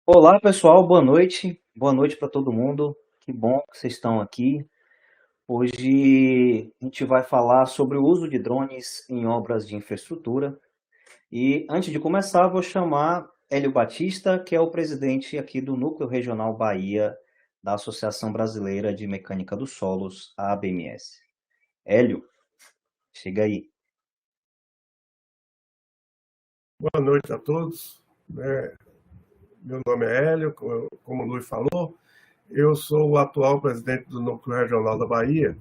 Olá, pessoal, boa noite. Boa noite para todo mundo. Que bom que vocês estão aqui. Hoje a gente vai falar sobre o uso de drones em obras de infraestrutura. E antes de começar, vou chamar Hélio Batista, que é o presidente aqui do Núcleo Regional Bahia da Associação Brasileira de Mecânica dos Solos, a ABMS. Hélio, chega aí. Boa noite a todos. Meu nome é Hélio, como o Luiz falou, eu sou o atual presidente do Núcleo Regional da Bahia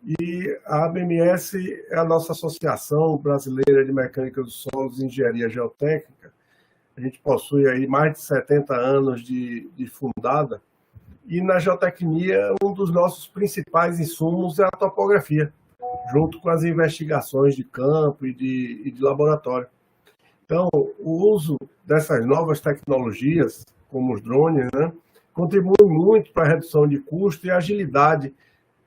e a ABMS é a nossa Associação Brasileira de Mecânica dos Solos e Engenharia Geotécnica. A gente possui aí mais de 70 anos de fundada e na geotecnia um dos nossos principais insumos é a topografia, junto com as investigações de campo e de laboratório. Então, o uso dessas novas tecnologias, como os drones, né, contribui muito para a redução de custo e agilidade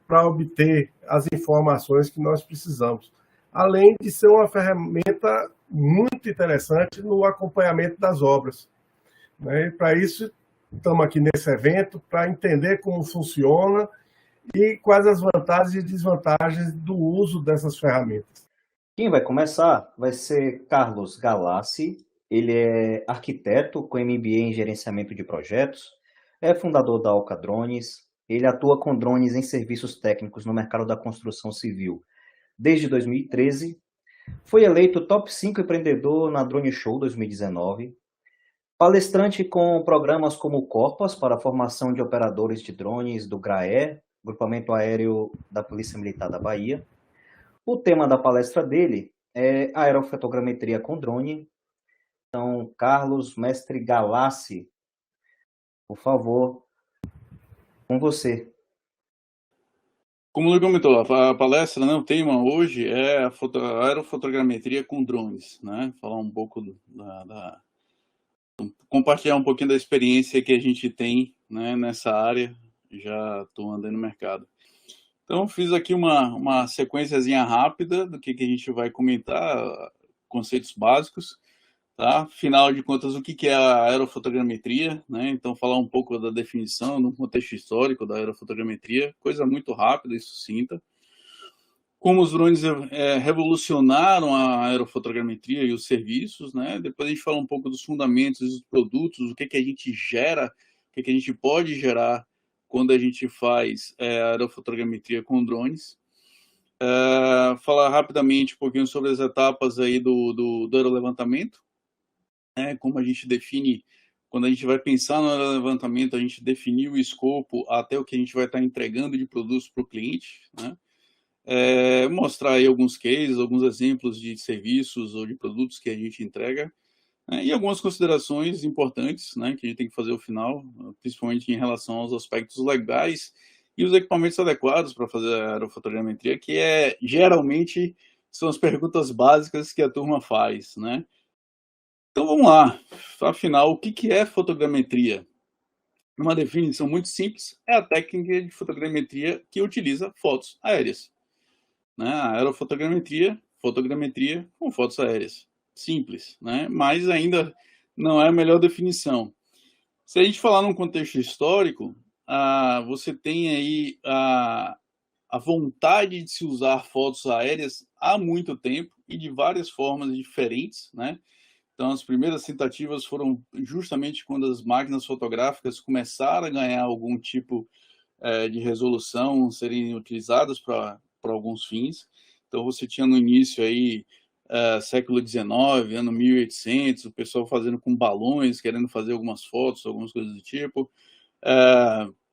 para obter as informações que nós precisamos. Além de ser uma ferramenta muito interessante no acompanhamento das obras, né? E para isso, estamos aqui nesse evento para entender como funciona e quais as vantagens e desvantagens do uso dessas ferramentas. Quem vai começar vai ser Carlos Galassi. Ele é arquiteto com MBA em gerenciamento de projetos, é fundador da Alca Drones. Ele atua com drones em serviços técnicos no mercado da construção civil desde 2013. Foi eleito top 5 empreendedor na Drone Show 2019. Palestrante com programas como o Corpas para a formação de operadores de drones do GRAE, Grupamento Aéreo da Polícia Militar da Bahia. O tema da palestra dele é aerofotogrametria com drone. Então, Carlos, mestre Galassi, por favor, com você. Como o Luiz comentou, a palestra, né, o tema hoje é a aerofotogrametria com drones, né? Falar um pouco compartilhar um pouquinho da experiência que a gente tem, né, nessa área, já atuando aí no mercado. Então, fiz aqui uma sequenciazinha rápida do que a gente vai comentar, conceitos básicos, tá? Afinal de contas, o que é a aerofotogrametria, né? Então, falar um pouco da definição, no contexto histórico da aerofotogrametria, coisa muito rápida e sucinta. Como os drones revolucionaram a aerofotogrametria e os serviços, né? Depois a gente fala um pouco dos fundamentos, dos produtos, o que a gente gera, o que a gente pode gerar quando a gente faz aerofotogrametria com drones. Falar rapidamente um pouquinho sobre as etapas aí do aerolevantamento, né? Como a gente define, quando a gente vai pensar no aerolevantamento, a gente definir o escopo até o que a gente vai estar entregando de produtos para o cliente, né? Mostrar aí alguns cases, alguns exemplos de serviços ou de produtos que a gente entrega, né, e algumas considerações importantes, né, que a gente tem que fazer ao final, principalmente em relação aos aspectos legais e os equipamentos adequados para fazer a aerofotogrametria, que geralmente são as perguntas básicas que a turma faz, né? Então vamos lá, afinal, o que é fotogrametria? Uma definição muito simples, é a técnica de fotogrametria que utiliza fotos aéreas, né? A aerofotogrametria, fotogrametria com fotos aéreas. Simples, né? Mas ainda não é a melhor definição. Se a gente falar num contexto histórico, você tem aí a vontade de se usar fotos aéreas há muito tempo e de várias formas diferentes, né? Então, as primeiras tentativas foram justamente quando as máquinas fotográficas começaram a ganhar algum tipo de resolução, serem utilizadas para alguns fins. Então, você tinha no início aí, século XIX, ano 1800, o pessoal fazendo com balões, querendo fazer algumas fotos, algumas coisas do tipo.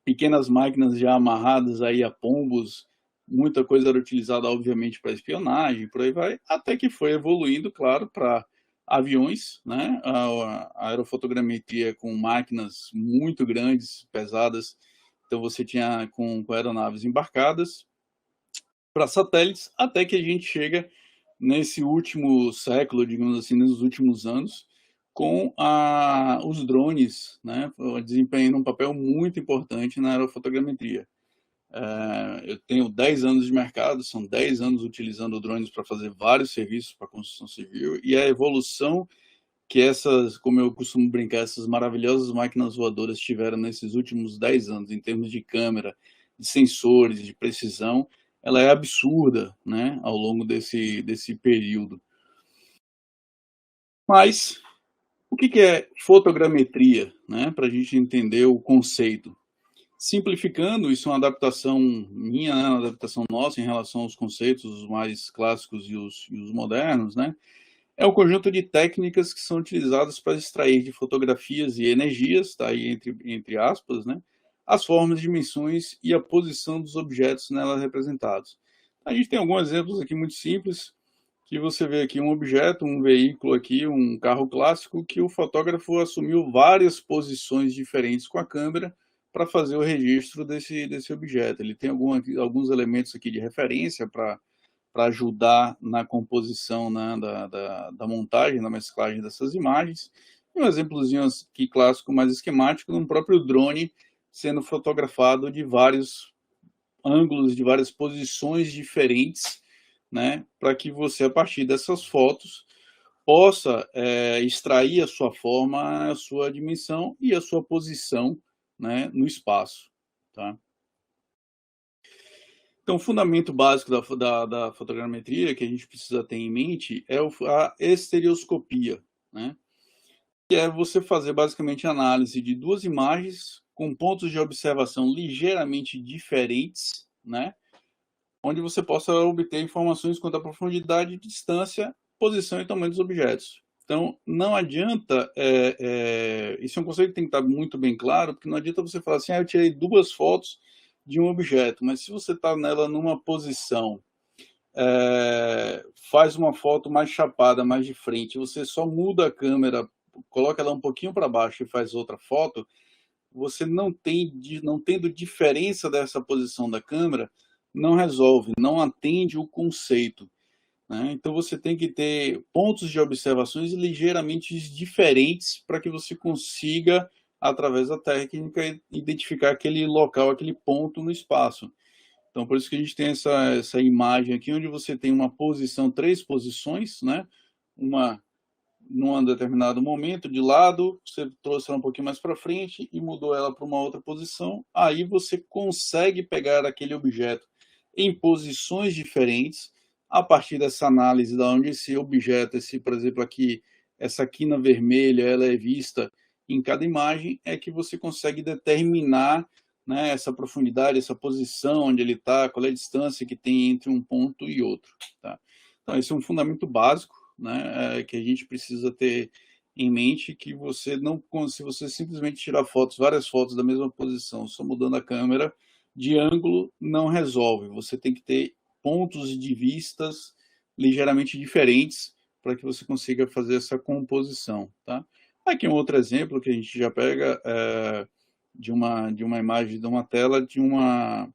Pequenas máquinas já amarradas aí a pombos, muita coisa era utilizada, obviamente, para espionagem, por aí vai, até que foi evoluindo, claro, para aviões, né? A aerofotogrametria com máquinas muito grandes, pesadas. Então, você tinha com aeronaves embarcadas, para satélites, até que a gente chega nesse último século, digamos assim, nos últimos anos, com os drones, né, desempenhando um papel muito importante na aerofotogrametria. Eu tenho 10 anos de mercado, são 10 anos utilizando drones para fazer vários serviços para a construção civil, e a evolução que essas, como eu costumo brincar, essas maravilhosas máquinas voadoras tiveram nesses últimos 10 anos, em termos de câmera, de sensores, de precisão, ela é absurda, né, ao longo desse período. Mas, o que é fotogrametria, né, para a gente entender o conceito? Simplificando, isso é uma adaptação minha, né, uma adaptação nossa em relação aos conceitos os mais clássicos e os modernos, né? É um conjunto de técnicas que são utilizadas para extrair de fotografias e energias, tá aí entre aspas, né? As formas, dimensões e a posição dos objetos nelas representados. A gente tem alguns exemplos aqui muito simples, que você vê aqui um objeto, um veículo aqui, um carro clássico, que o fotógrafo assumiu várias posições diferentes com a câmera para fazer o registro desse objeto. Ele tem alguns elementos aqui de referência para ajudar na composição, né, da montagem, na mesclagem dessas imagens. E um exemplozinho aqui clássico, mais esquemático, de um próprio drone sendo fotografado de vários ângulos, de várias posições diferentes, né, para que você, a partir dessas fotos, possa extrair a sua forma, a sua dimensão e a sua posição, né, no espaço. Tá? Então, o fundamento básico da fotogrametria que a gente precisa ter em mente é a estereoscopia, né? Que é você fazer basicamente a análise de duas imagens com pontos de observação ligeiramente diferentes, né? Onde você possa obter informações quanto à profundidade, distância, posição e tamanho dos objetos. Então, não adianta, isso é um conceito que tem que estar muito bem claro, porque não adianta você falar assim, eu tirei duas fotos de um objeto, mas se você está nela numa posição, faz uma foto mais chapada, mais de frente, você só muda a câmera, coloca ela um pouquinho para baixo e faz outra foto, você não tendo diferença dessa posição da câmera, não resolve, não atende o conceito. Né? Então você tem que ter pontos de observações ligeiramente diferentes para que você consiga, através da técnica, identificar aquele local, aquele ponto no espaço. Então por isso que a gente tem essa imagem aqui, onde você tem uma posição, três posições, né? Uma num determinado momento de lado, você trouxe ela um pouquinho mais para frente e mudou ela para uma outra posição, aí você consegue pegar aquele objeto em posições diferentes, a partir dessa análise da onde esse objeto, por exemplo, aqui, essa quina vermelha, ela é vista em cada imagem, é que você consegue determinar, né, essa profundidade, essa posição onde ele está, qual é a distância que tem entre um ponto e outro. Tá? Então, esse é um fundamento básico, né, que a gente precisa ter em mente, que você não, se você simplesmente tirar várias fotos da mesma posição, só mudando a câmera de ângulo, não resolve. Você tem que ter pontos de vistas ligeiramente diferentes para que você consiga fazer essa composição. Tá? Aqui um outro exemplo que a gente já pega de uma imagem, de uma tela, de uma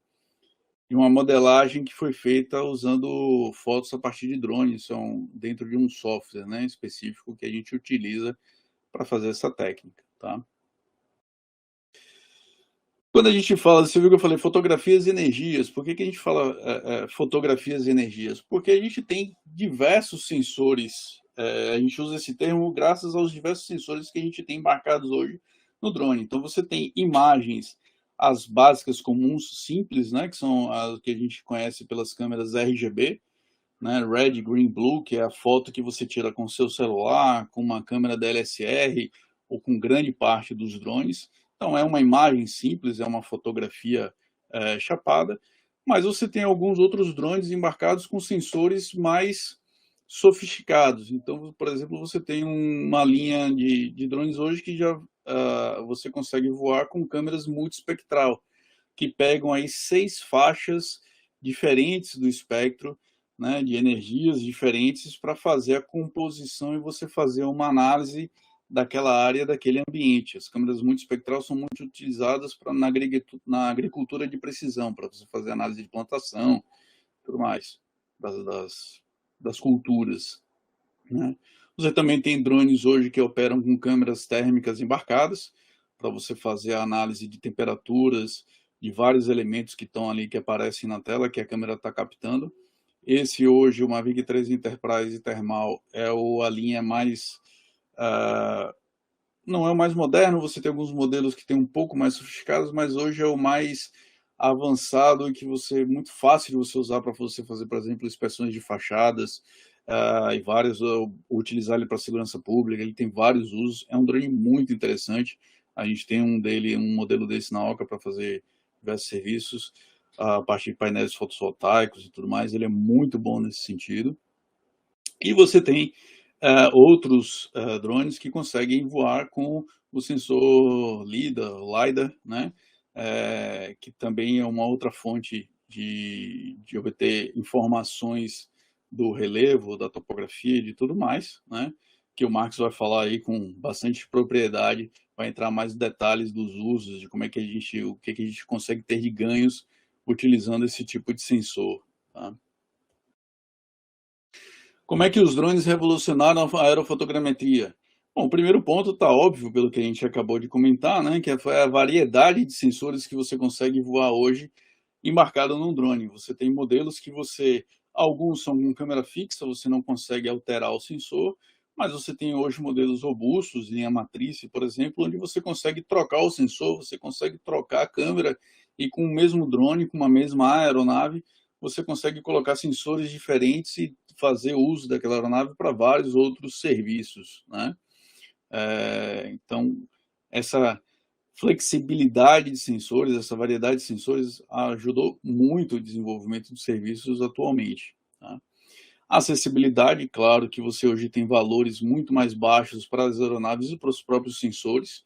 modelagem que foi feita usando fotos a partir de drones, são dentro de um software, né, específico que a gente utiliza para fazer essa técnica. Tá? Quando a gente fala, você viu que eu falei fotografias e energias, por que a gente fala fotografias e energias? Porque a gente tem diversos sensores, a gente usa esse termo graças aos diversos sensores que a gente tem embarcados hoje no drone. Então você tem imagens, as básicas comuns, simples, né, que são as que a gente conhece pelas câmeras RGB, né, Red, Green, Blue, que é a foto que você tira com seu celular, com uma câmera DSLR ou com grande parte dos drones. Então é uma imagem simples, é uma fotografia chapada, mas você tem alguns outros drones embarcados com sensores mais sofisticados. Então, por exemplo, você tem uma linha de drones hoje que já você consegue voar com câmeras multiespectral, que pegam aí 6 faixas diferentes do espectro, né, de energias diferentes para fazer a composição e você fazer uma análise daquela área, daquele ambiente. As câmeras multiespectral são muito utilizadas na agricultura de precisão, para você fazer análise de plantação, tudo mais, das culturas. Né? Você também tem drones hoje que operam com câmeras térmicas embarcadas, para você fazer a análise de temperaturas, de vários elementos que estão ali, que aparecem na tela, que a câmera está captando. Esse hoje, o Mavic 3 Enterprise Thermal, é a linha mais Não é o mais moderno, você tem alguns modelos que tem um pouco mais sofisticados, mas hoje é o mais avançado e que você é muito fácil de você usar para você fazer, por exemplo, inspeções de fachadas, e vários, utilizar ele para segurança pública, ele tem vários usos, é um drone muito interessante, a gente tem um modelo desse na Oca para fazer diversos serviços, a partir de painéis fotovoltaicos e tudo mais, ele é muito bom nesse sentido. E você tem outros drones que conseguem voar com o sensor LiDAR, né? Que também é uma outra fonte de obter informações do relevo, da topografia e de tudo mais, né? Que o Marcos vai falar aí com bastante propriedade, vai entrar mais em detalhes dos usos, de como é que o que a gente consegue ter de ganhos utilizando esse tipo de sensor, tá? Como é que os drones revolucionaram a aerofotogrametria? Bom, o primeiro ponto está óbvio, pelo que a gente acabou de comentar, né, que foi a variedade de sensores que você consegue voar hoje embarcado num drone. Você tem modelos que alguns são com câmera fixa, você não consegue alterar o sensor, mas você tem hoje modelos robustos, linha matriz, por exemplo, onde você consegue trocar o sensor, você consegue trocar a câmera e com o mesmo drone, com uma mesma aeronave, você consegue colocar sensores diferentes e fazer uso daquela aeronave para vários outros serviços, né? Então, essa flexibilidade de sensores, essa variedade de sensores ajudou muito o desenvolvimento de serviços atualmente, tá? Acessibilidade, claro que você hoje tem valores muito mais baixos para as aeronaves e para os próprios sensores.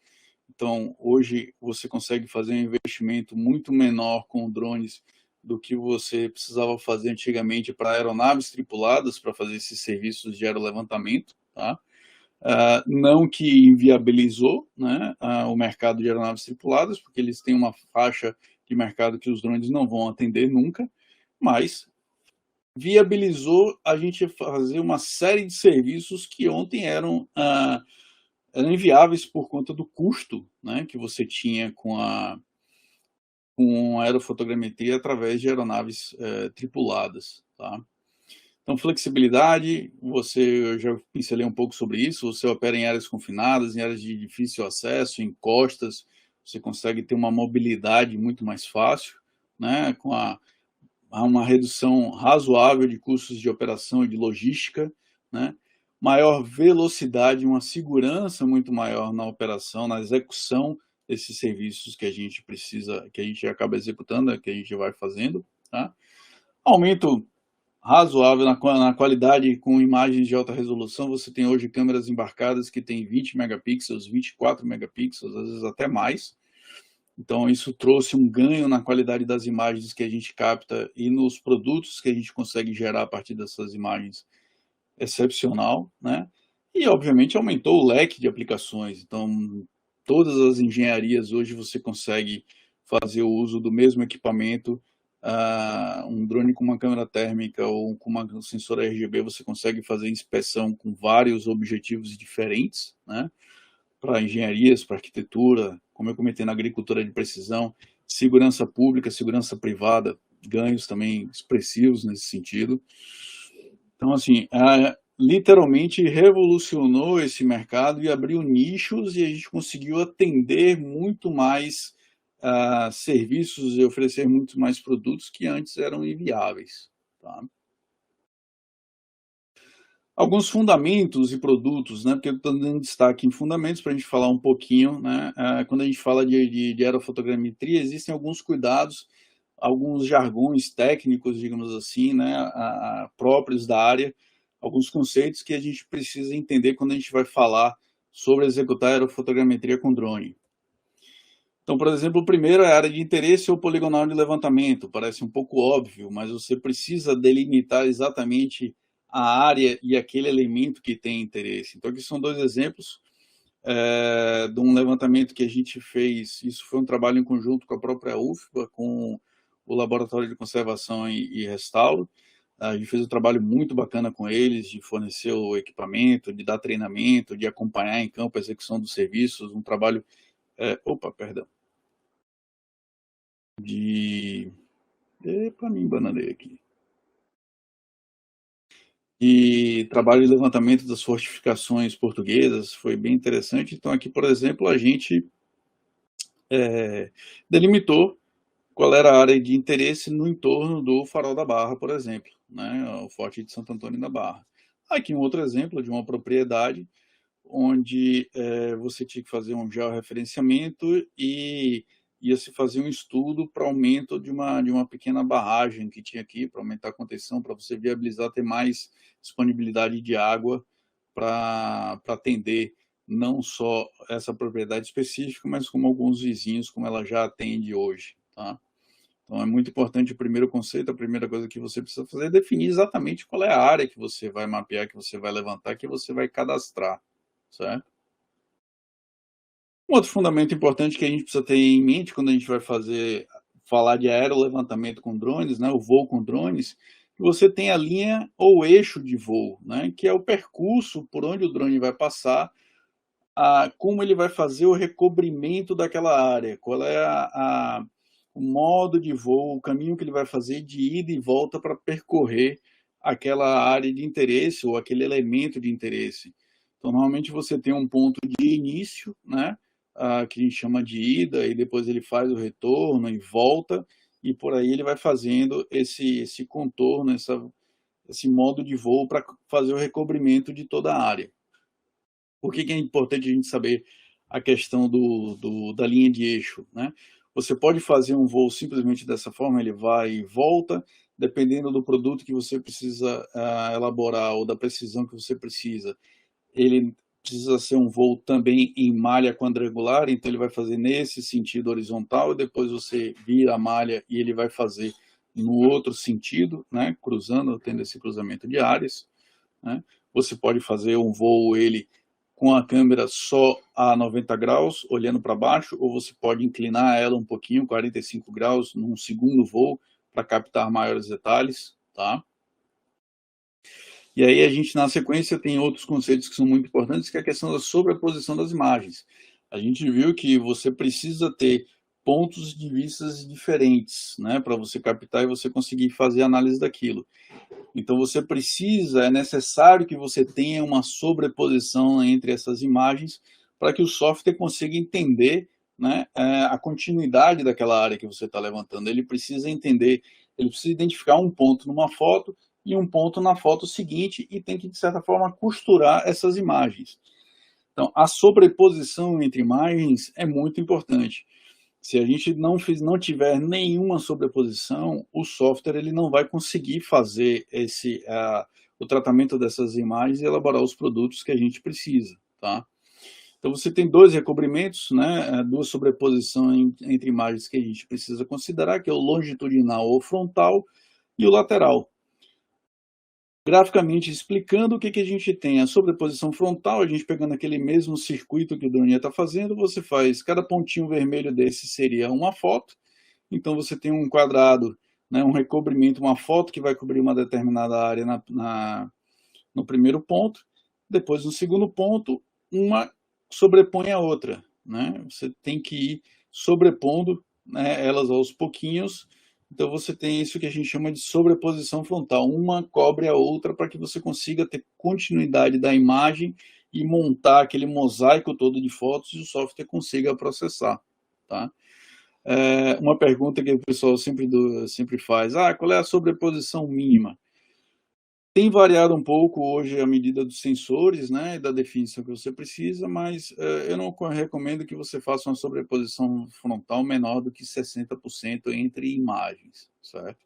Então, hoje você consegue fazer um investimento muito menor com drones do que você precisava fazer antigamente para aeronaves tripuladas para fazer esses serviços de aerolevantamento, tá? Não que inviabilizou, né, o mercado de aeronaves tripuladas, porque eles têm uma faixa de mercado que os drones não vão atender nunca, mas viabilizou a gente fazer uma série de serviços que ontem eram inviáveis por conta do custo, né, que você tinha com a aerofotogrametria através de aeronaves tripuladas, tá? Então, flexibilidade, eu já pincelei um pouco sobre isso, você opera em áreas confinadas, em áreas de difícil acesso, em costas, você consegue ter uma mobilidade muito mais fácil, né, há uma redução razoável de custos de operação e de logística, né, maior velocidade, uma segurança muito maior na operação, na execução desses serviços que a gente precisa, que a gente acaba executando, que a gente vai fazendo, tá? Aumento razoável na qualidade com imagens de alta resolução. Você tem hoje câmeras embarcadas que têm 20 megapixels, 24 megapixels, às vezes até mais. Então, isso trouxe um ganho na qualidade das imagens que a gente capta e nos produtos que a gente consegue gerar a partir dessas imagens excepcional, né? E, obviamente, aumentou o leque de aplicações. Então, todas as engenharias hoje você consegue fazer o uso do mesmo equipamento, um drone com uma câmera térmica ou com uma sensor RGB, você consegue fazer inspeção com vários objetivos diferentes, né? Para engenharias, para arquitetura, como eu comentei na agricultura de precisão, segurança pública, segurança privada, ganhos também expressivos nesse sentido. Então, assim, literalmente revolucionou esse mercado e abriu nichos e a gente conseguiu atender muito mais serviços e oferecer muito mais produtos que antes eram inviáveis, tá? Alguns fundamentos e produtos, né? Porque eu estou dando destaque em fundamentos para a gente falar um pouquinho, né? Quando a gente fala de aerofotogrametria, existem alguns cuidados, alguns jargões técnicos, digamos assim, né? Próprios da área, alguns conceitos que a gente precisa entender quando a gente vai falar sobre executar aerofotogrametria com drone. Então, por exemplo, o primeiro é a área de interesse ou poligonal de levantamento. Parece um pouco óbvio, mas você precisa delimitar exatamente a área e aquele elemento que tem interesse. Então, aqui são dois exemplos de um levantamento que a gente fez. Isso foi um trabalho em conjunto com a própria UFBA, com o Laboratório de Conservação e Restauro. A gente fez um trabalho muito bacana com eles, de fornecer o equipamento, de dar treinamento, de acompanhar em campo a execução dos serviços, um trabalho... perdão. Epa, me embananei aqui. e trabalho de levantamento das fortificações portuguesas, foi bem interessante. Então aqui, por exemplo, a gente delimitou qual era a área de interesse no entorno do Farol da Barra, por exemplo, né, o Forte de Santo Antônio da Barra. Aqui um outro exemplo de uma propriedade onde você tinha que fazer um georreferenciamento e ia se fazer um estudo para aumento de uma pequena barragem que tinha aqui, para aumentar a contenção, para você viabilizar ter mais disponibilidade de água para atender não só essa propriedade específica, mas como alguns vizinhos, como ela já atende hoje, tá? Então é muito importante o primeiro conceito, a primeira coisa que você precisa fazer é definir exatamente qual é a área que você vai mapear, que você vai levantar, que você vai cadastrar, certo? Um outro fundamento importante que a gente precisa ter em mente quando a gente vai falar de aerolevantamento com drones, né, o voo com drones, que você tem a linha ou eixo de voo, né, que é o percurso por onde o drone vai passar, como ele vai fazer o recobrimento daquela área, qual é o modo de voo, o caminho que ele vai fazer de ida e volta para percorrer aquela área de interesse ou aquele elemento de interesse. Então, normalmente você tem um ponto de início, né, que a gente chama de ida, e depois ele faz o retorno e volta, e por aí ele vai fazendo esse contorno, esse modo de voo para fazer o recobrimento de toda a área. Por que é importante a gente saber a questão da linha de eixo, né? Você pode fazer um voo simplesmente dessa forma, ele vai e volta, dependendo do produto que você precisa elaborar ou da precisão que você precisa. Ele precisa ser um voo também em malha quadrangular, então ele vai fazer nesse sentido horizontal, e depois você vira a malha e ele vai fazer no outro sentido, né? Cruzando, tendo esse cruzamento de áreas, né? Você pode fazer um voo com a câmera só a 90 graus, olhando para baixo, ou você pode inclinar ela um pouquinho, 45 graus, num segundo voo, para captar maiores detalhes, tá? E aí a gente, na sequência, tem outros conceitos que são muito importantes, que é a questão da sobreposição das imagens. A gente viu que você precisa ter pontos de vistas diferentes, né, para você captar e você conseguir fazer a análise daquilo. Então é necessário que você tenha uma sobreposição entre essas imagens para que o software consiga entender, né, a continuidade daquela área que você está levantando. Ele precisa identificar um ponto numa foto e um ponto na foto seguinte e tem que, de certa forma, costurar essas imagens. Então, a sobreposição entre imagens é muito importante. Se a gente não tiver nenhuma sobreposição, o software ele não vai conseguir fazer o tratamento dessas imagens e elaborar os produtos que a gente precisa, tá? Então você tem dois recobrimentos, né, duas sobreposições entre imagens que a gente precisa considerar, que é o longitudinal ou frontal e o lateral. Graficamente explicando o que a gente tem, a sobreposição frontal, a gente pegando aquele mesmo circuito que o drone está fazendo, você faz, cada pontinho vermelho desse seria uma foto, então você tem um quadrado, né, um recobrimento, uma foto que vai cobrir uma determinada área no primeiro ponto, depois no segundo ponto, uma sobrepõe a outra, né? Você tem que ir sobrepondo, né, elas aos pouquinhos. Então você tem isso que a gente chama de sobreposição frontal. Uma cobre a outra para que você consiga ter continuidade da imagem e montar aquele mosaico todo de fotos e o software consiga processar, tá? Uma pergunta que o pessoal sempre faz, qual é a sobreposição mínima? Tem variado um pouco hoje à medida dos sensores, né, e da definição que você precisa, mas eu não recomendo que você faça uma sobreposição frontal menor do que 60% entre imagens, certo?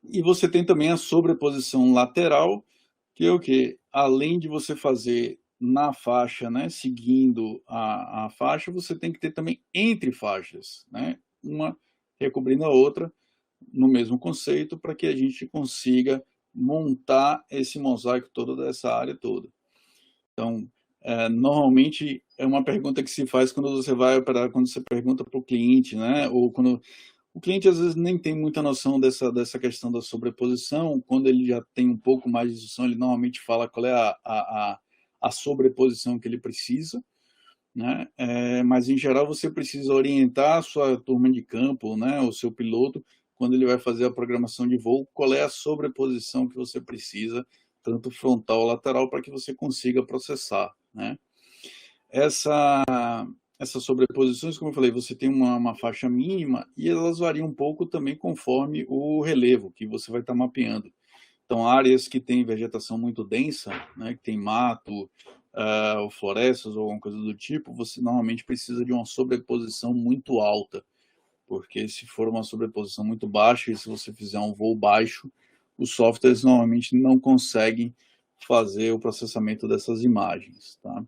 E você tem também a sobreposição lateral, que é o quê? Além de você fazer na faixa, né, seguindo a faixa, você tem que ter também entre faixas, né, uma recobrindo a outra, no mesmo conceito, para que a gente consiga montar esse mosaico todo dessa área toda. Então, normalmente é uma pergunta que se faz quando você vai operar, quando você pergunta para o cliente, né? Ou quando o cliente às vezes nem tem muita noção dessa questão da sobreposição. Quando ele já tem um pouco mais de noção, ele normalmente fala qual é a sobreposição que ele precisa, né? Mas em geral você precisa orientar a sua turma de campo, né, o seu piloto, quando ele vai fazer a programação de voo, qual é a sobreposição que você precisa, tanto frontal ou lateral, para que você consiga processar, né? Essas sobreposições, como eu falei, você tem uma faixa mínima e elas variam um pouco também conforme o relevo que você vai estar mapeando. Então, áreas que têm vegetação muito densa, né, que tem mato, ou florestas ou alguma coisa do tipo, você normalmente precisa de uma sobreposição muito alta, porque se for uma sobreposição muito baixa e se você fizer um voo baixo, os softwares normalmente não conseguem fazer o processamento dessas imagens, tá?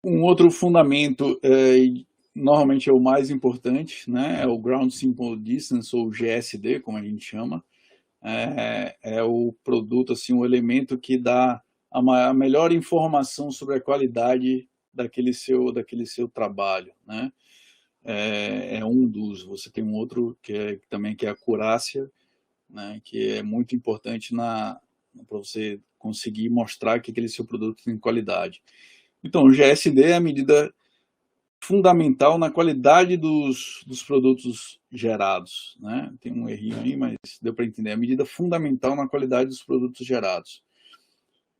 Um outro fundamento, normalmente é o mais importante, né, é o Ground Simple Distance, ou GSD, como a gente chama. É o produto, assim, o elemento que dá a melhor informação sobre a qualidade daquele seu trabalho, né? Um dos. Você tem um outro que também que é a acurácia, né, que é muito importante para você conseguir mostrar que aquele seu produto tem qualidade. Então, o GSD é a medida fundamental na qualidade dos produtos gerados, né? Tem um errinho aí, mas deu para entender. É a medida fundamental na qualidade dos produtos gerados.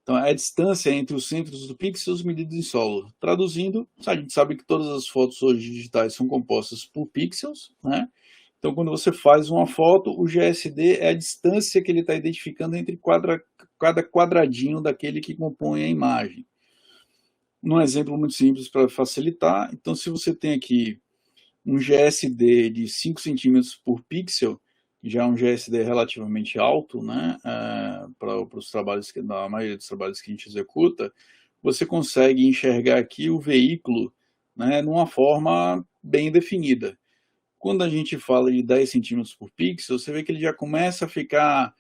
Então, é a distância entre os centros do pixels medidos em solo. Traduzindo, a gente sabe que todas as fotos hoje digitais são compostas por pixels, né? Então, quando você faz uma foto, o GSD é a distância que ele está identificando entre cada quadradinho daquele que compõe a imagem. Num exemplo muito simples para facilitar, então se você tem aqui um GSD de 5 centímetros por pixel, já é um GSD relativamente alto, né, para os trabalhos, na maioria dos trabalhos que a gente executa, você consegue enxergar aqui o veículo, né, numa forma bem definida. Quando a gente fala de 10 centímetros por pixel, você vê que ele já começa a ficar,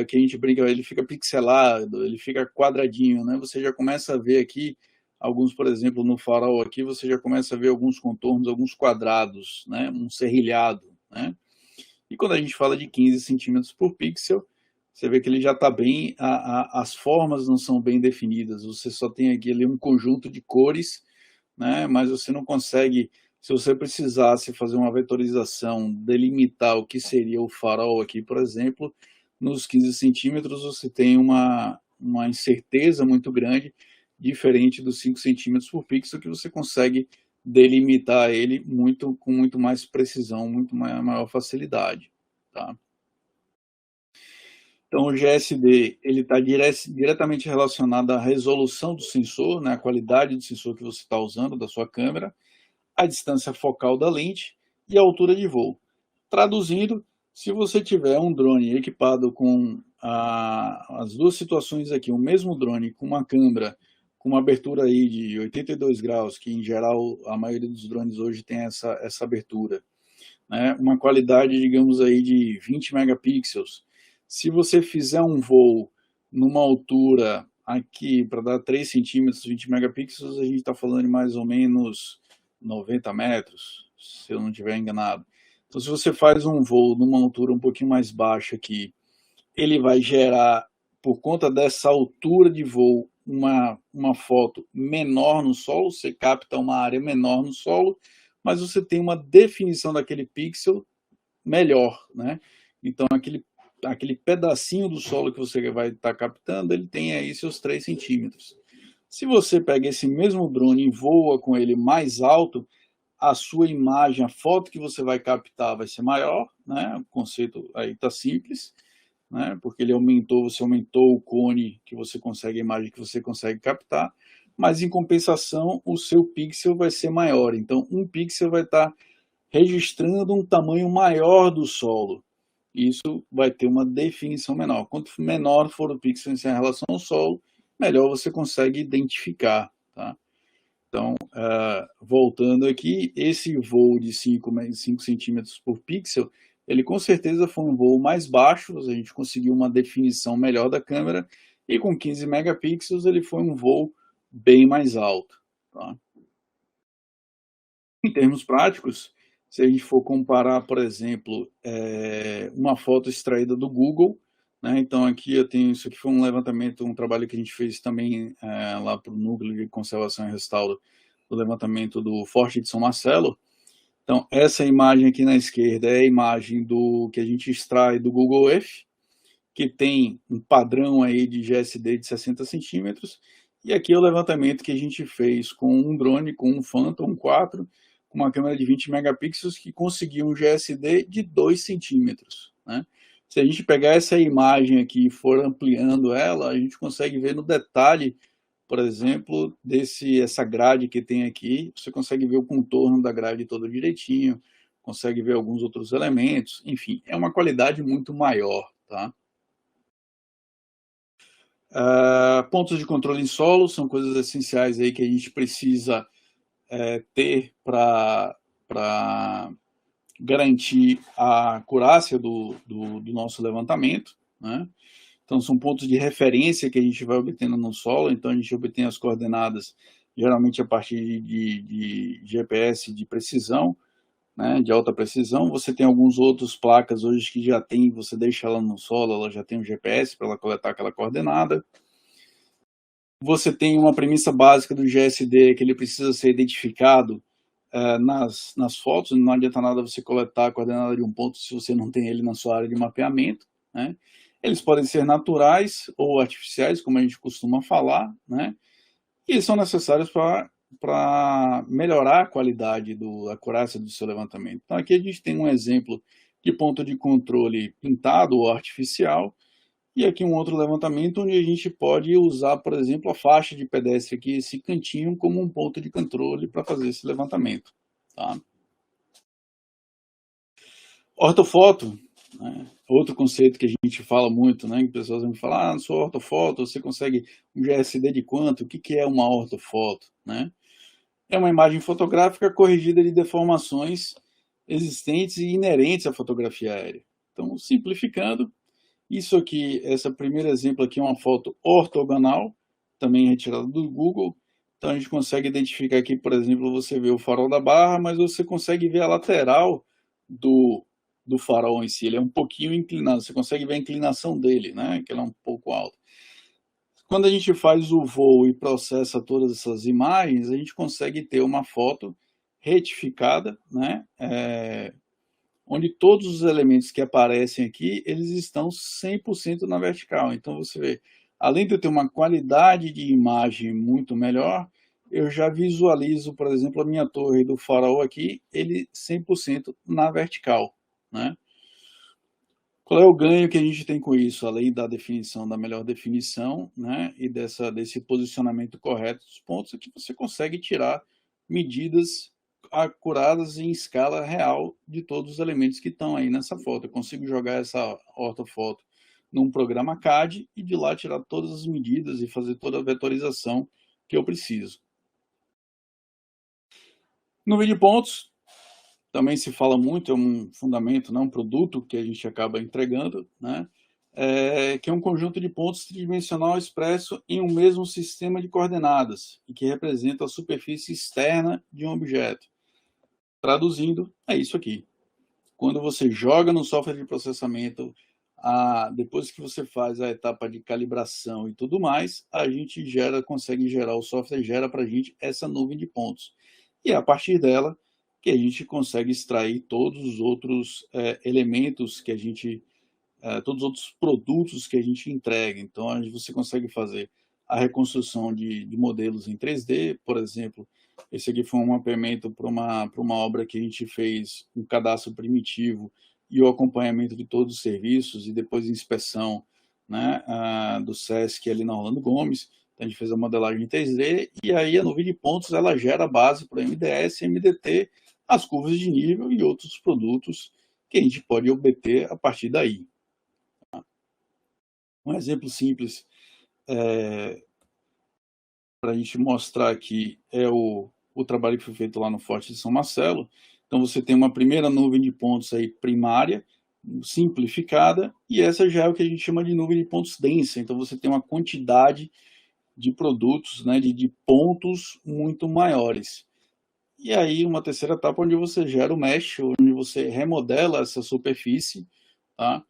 que a gente brinca, ele fica pixelado, ele fica quadradinho, né, você já começa a ver aqui alguns, por exemplo, no farol aqui, você já começa a ver alguns contornos, alguns quadrados, né? Um serrilhado, né? E quando a gente fala de 15 centímetros por pixel, você vê que ele já está bem, as formas não são bem definidas, você só tem aqui ali um conjunto de cores, né? Mas você não consegue, se você precisasse fazer uma vetorização, delimitar o que seria o farol aqui, por exemplo, nos 15 centímetros você tem uma incerteza muito grande, diferente dos 5 centímetros por pixel, que você consegue delimitar ele com muito mais precisão, muito maior facilidade, tá? Então, o GSD ele está diretamente relacionado à resolução do sensor, né, a qualidade do sensor que você está usando, da sua câmera, a distância focal da lente e a altura de voo. Traduzindo, se você tiver um drone equipado com as duas situações aqui, o mesmo drone com uma câmera com uma abertura aí de 82 graus, que em geral a maioria dos drones hoje tem essa abertura, né? Uma qualidade, digamos aí, de 20 megapixels. Se você fizer um voo numa altura aqui, para dar 3 centímetros, 20 megapixels, a gente está falando de mais ou menos 90 metros, se eu não estiver enganado. Então, se você faz um voo numa altura um pouquinho mais baixa aqui, ele vai gerar, por conta dessa altura de voo, uma foto menor no solo, você capta uma área menor no solo, mas você tem uma definição daquele pixel melhor, né? Então, aquele pedacinho do solo que você vai estar captando, ele tem aí seus 3 centímetros. Se você pega esse mesmo drone e voa com ele mais alto, a sua imagem, a foto que você vai captar vai ser maior, né? O conceito aí está simples, né? Porque você aumentou o cone que você consegue, a imagem que você consegue captar, mas em compensação o seu pixel vai ser maior. Então, um pixel vai estar registrando um tamanho maior do solo. Isso vai ter uma definição menor. Quanto menor for o pixel em relação ao solo, melhor você consegue identificar, tá? Então, voltando aqui, esse voo de 5 centímetros por pixel, ele com certeza foi um voo mais baixo, a gente conseguiu uma definição melhor da câmera, e com 15 megapixels ele foi um voo bem mais alto, tá? Em termos práticos, se a gente for comparar, por exemplo, uma foto extraída do Google, né? Então aqui eu tenho, isso aqui foi um levantamento, um trabalho que a gente fez também lá para o Núcleo de Conservação e Restauro, do levantamento do Forte de São Marcelo. Então, essa imagem aqui na esquerda é a imagem que a gente extrai do Google Earth, que tem um padrão aí de GSD de 60 centímetros, e aqui é o levantamento que a gente fez com um drone, com um Phantom 4, com uma câmera de 20 megapixels, que conseguiu um GSD de 2 centímetros, né? Se a gente pegar essa imagem aqui e for ampliando ela, a gente consegue ver no detalhe, por exemplo, essa grade que tem aqui, você consegue ver o contorno da grade todo direitinho, consegue ver alguns outros elementos, enfim, é uma qualidade muito maior, tá? Pontos de controle em solo são coisas essenciais aí que a gente precisa ter para garantir a acurácia do nosso levantamento, né? Então, são pontos de referência que a gente vai obtendo no solo, então a gente obtém as coordenadas geralmente a partir de GPS de precisão, né, de alta precisão. Você tem alguns outros placas hoje que já tem, você deixa ela no solo, ela já tem um GPS para ela coletar aquela coordenada. Você tem uma premissa básica do GSD, que ele precisa ser identificado nas fotos. Não adianta nada você coletar a coordenada de um ponto se você não tem ele na sua área de mapeamento, né? Eles podem ser naturais ou artificiais, como a gente costuma falar, né? E eles são necessários para melhorar a qualidade, a acurácia do seu levantamento. Então, aqui a gente tem um exemplo de ponto de controle pintado ou artificial, e aqui um outro levantamento onde a gente pode usar, por exemplo, a faixa de pedestre aqui, esse cantinho, como um ponto de controle para fazer esse levantamento, tá? Ortofoto, né? Outro conceito que a gente fala muito, né? Que pessoas vão falar, na sua ortofoto você consegue um GSD de quanto? O que é uma ortofoto, né? É uma imagem fotográfica corrigida de deformações existentes e inerentes à fotografia aérea. Então, simplificando, isso aqui, esse primeiro exemplo aqui é uma foto ortogonal, também retirada do Google. Então, a gente consegue identificar aqui, por exemplo, você vê o farol da barra, mas você consegue ver a lateral do farol em si. Ele é um pouquinho inclinado, você consegue ver a inclinação dele, né? Que ela é um pouco alta. Quando a gente faz o voo e processa todas essas imagens, a gente consegue ter uma foto retificada, né? Onde todos os elementos que aparecem aqui, eles estão 100% na vertical. Então, você vê, além de eu ter uma qualidade de imagem muito melhor, eu já visualizo, por exemplo, a minha torre do farol aqui, ele 100% na vertical, né? Qual é o ganho que a gente tem com isso, além da definição, da melhor definição, né, e desse posicionamento correto dos pontos, é que você consegue tirar medidas acuradas em escala real de todos os elementos que estão aí nessa foto. Eu consigo jogar essa ortofoto num programa CAD e de lá tirar todas as medidas e fazer toda a vetorização que eu preciso. Número de pontos, também se fala muito, é um fundamento, né, um produto que a gente acaba entregando, né, que é um conjunto de pontos tridimensional expresso em um mesmo sistema de coordenadas e que representa a superfície externa de um objeto. Traduzindo, é isso aqui. Quando você joga no software de processamento, depois que você faz a etapa de calibração e tudo mais, a gente consegue gerar, o software gera para a gente essa nuvem de pontos. E é a partir dela que a gente consegue extrair todos os outros elementos que a gente, todos os outros produtos que a gente entrega. Então, você consegue fazer a reconstrução de modelos em 3D, por exemplo. Esse aqui foi um mapeamento para uma obra que a gente fez, um cadastro primitivo e o acompanhamento de todos os serviços e depois a inspeção, né, do SESC ali na Orlando Gomes. Então, a gente fez a modelagem em 3D e aí a nuvem de pontos ela gera a base para MDS, MDT, as curvas de nível e outros produtos que a gente pode obter a partir daí. Um exemplo simples para a gente mostrar aqui é o trabalho que foi feito lá no Forte de São Marcelo. Então, você tem uma primeira nuvem de pontos aí primária, simplificada, e essa já é o que a gente chama de nuvem de pontos densa. Então, você tem uma quantidade de produtos, né, de pontos muito maiores. E aí, uma terceira etapa onde você gera o mesh, onde você remodela essa superfície, tá?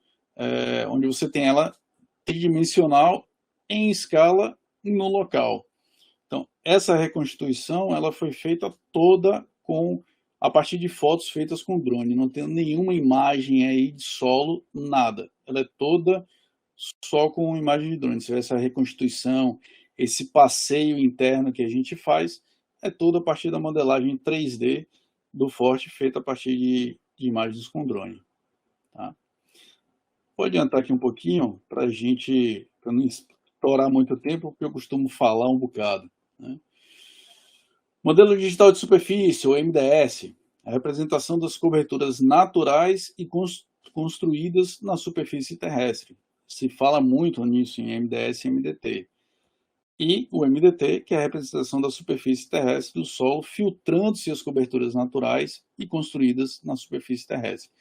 Onde você tem ela tridimensional em escala no local. Então, essa reconstituição ela foi feita toda com a partir de fotos feitas com drone, não tem nenhuma imagem aí de solo, nada. Ela é toda só com imagem de drone. Você vê essa reconstituição, esse passeio interno que a gente faz, é todo a partir da modelagem 3D do Forte, feita a partir de imagens com drone. Tá? Vou adiantar aqui um pouquinho, para não estourar muito tempo, porque eu costumo falar um bocado. Né? Modelo digital de superfície, ou MDS, a representação das coberturas naturais e construídas na superfície terrestre. Se fala muito nisso em MDS e MDT. E o MDT, que é a representação da superfície terrestre do solo, filtrando-se as coberturas naturais e construídas na superfície terrestre.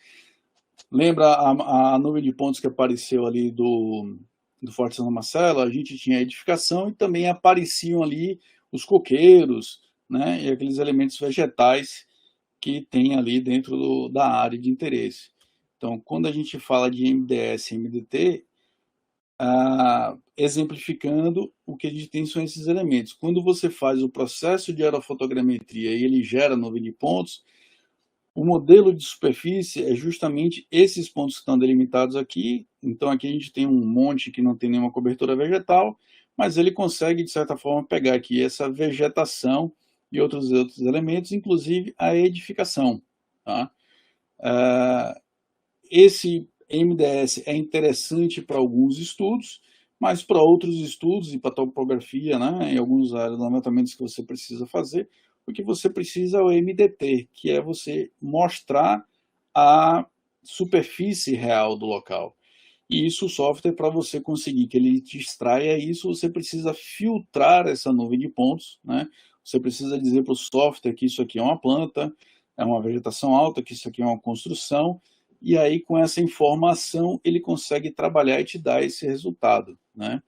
Lembra a nuvem de pontos que apareceu ali do Forte São Marcelo? A gente tinha a edificação e também apareciam ali os coqueiros, né, e aqueles elementos vegetais que tem ali dentro da área de interesse. Então, quando a gente fala de MDS e MDT, exemplificando, o que a gente tem são esses elementos. Quando você faz o processo de aerofotogrametria e ele gera nuvem de pontos, o modelo de superfície é justamente esses pontos que estão delimitados aqui. Então, aqui a gente tem um monte que não tem nenhuma cobertura vegetal, mas ele consegue, de certa forma, pegar aqui essa vegetação e outros elementos, inclusive a edificação. Tá? Esse MDS é interessante para alguns estudos, mas para outros estudos e para topografia, né, em alguns levantamentos que você precisa fazer, o que você precisa é o MDT, que é você mostrar a superfície real do local. E isso o software, para você conseguir que ele te extraia isso, você precisa filtrar essa nuvem de pontos, né? Você precisa dizer para o software que isso aqui é uma planta, é uma vegetação alta, que isso aqui é uma construção, e aí com essa informação ele consegue trabalhar e te dar esse resultado, né?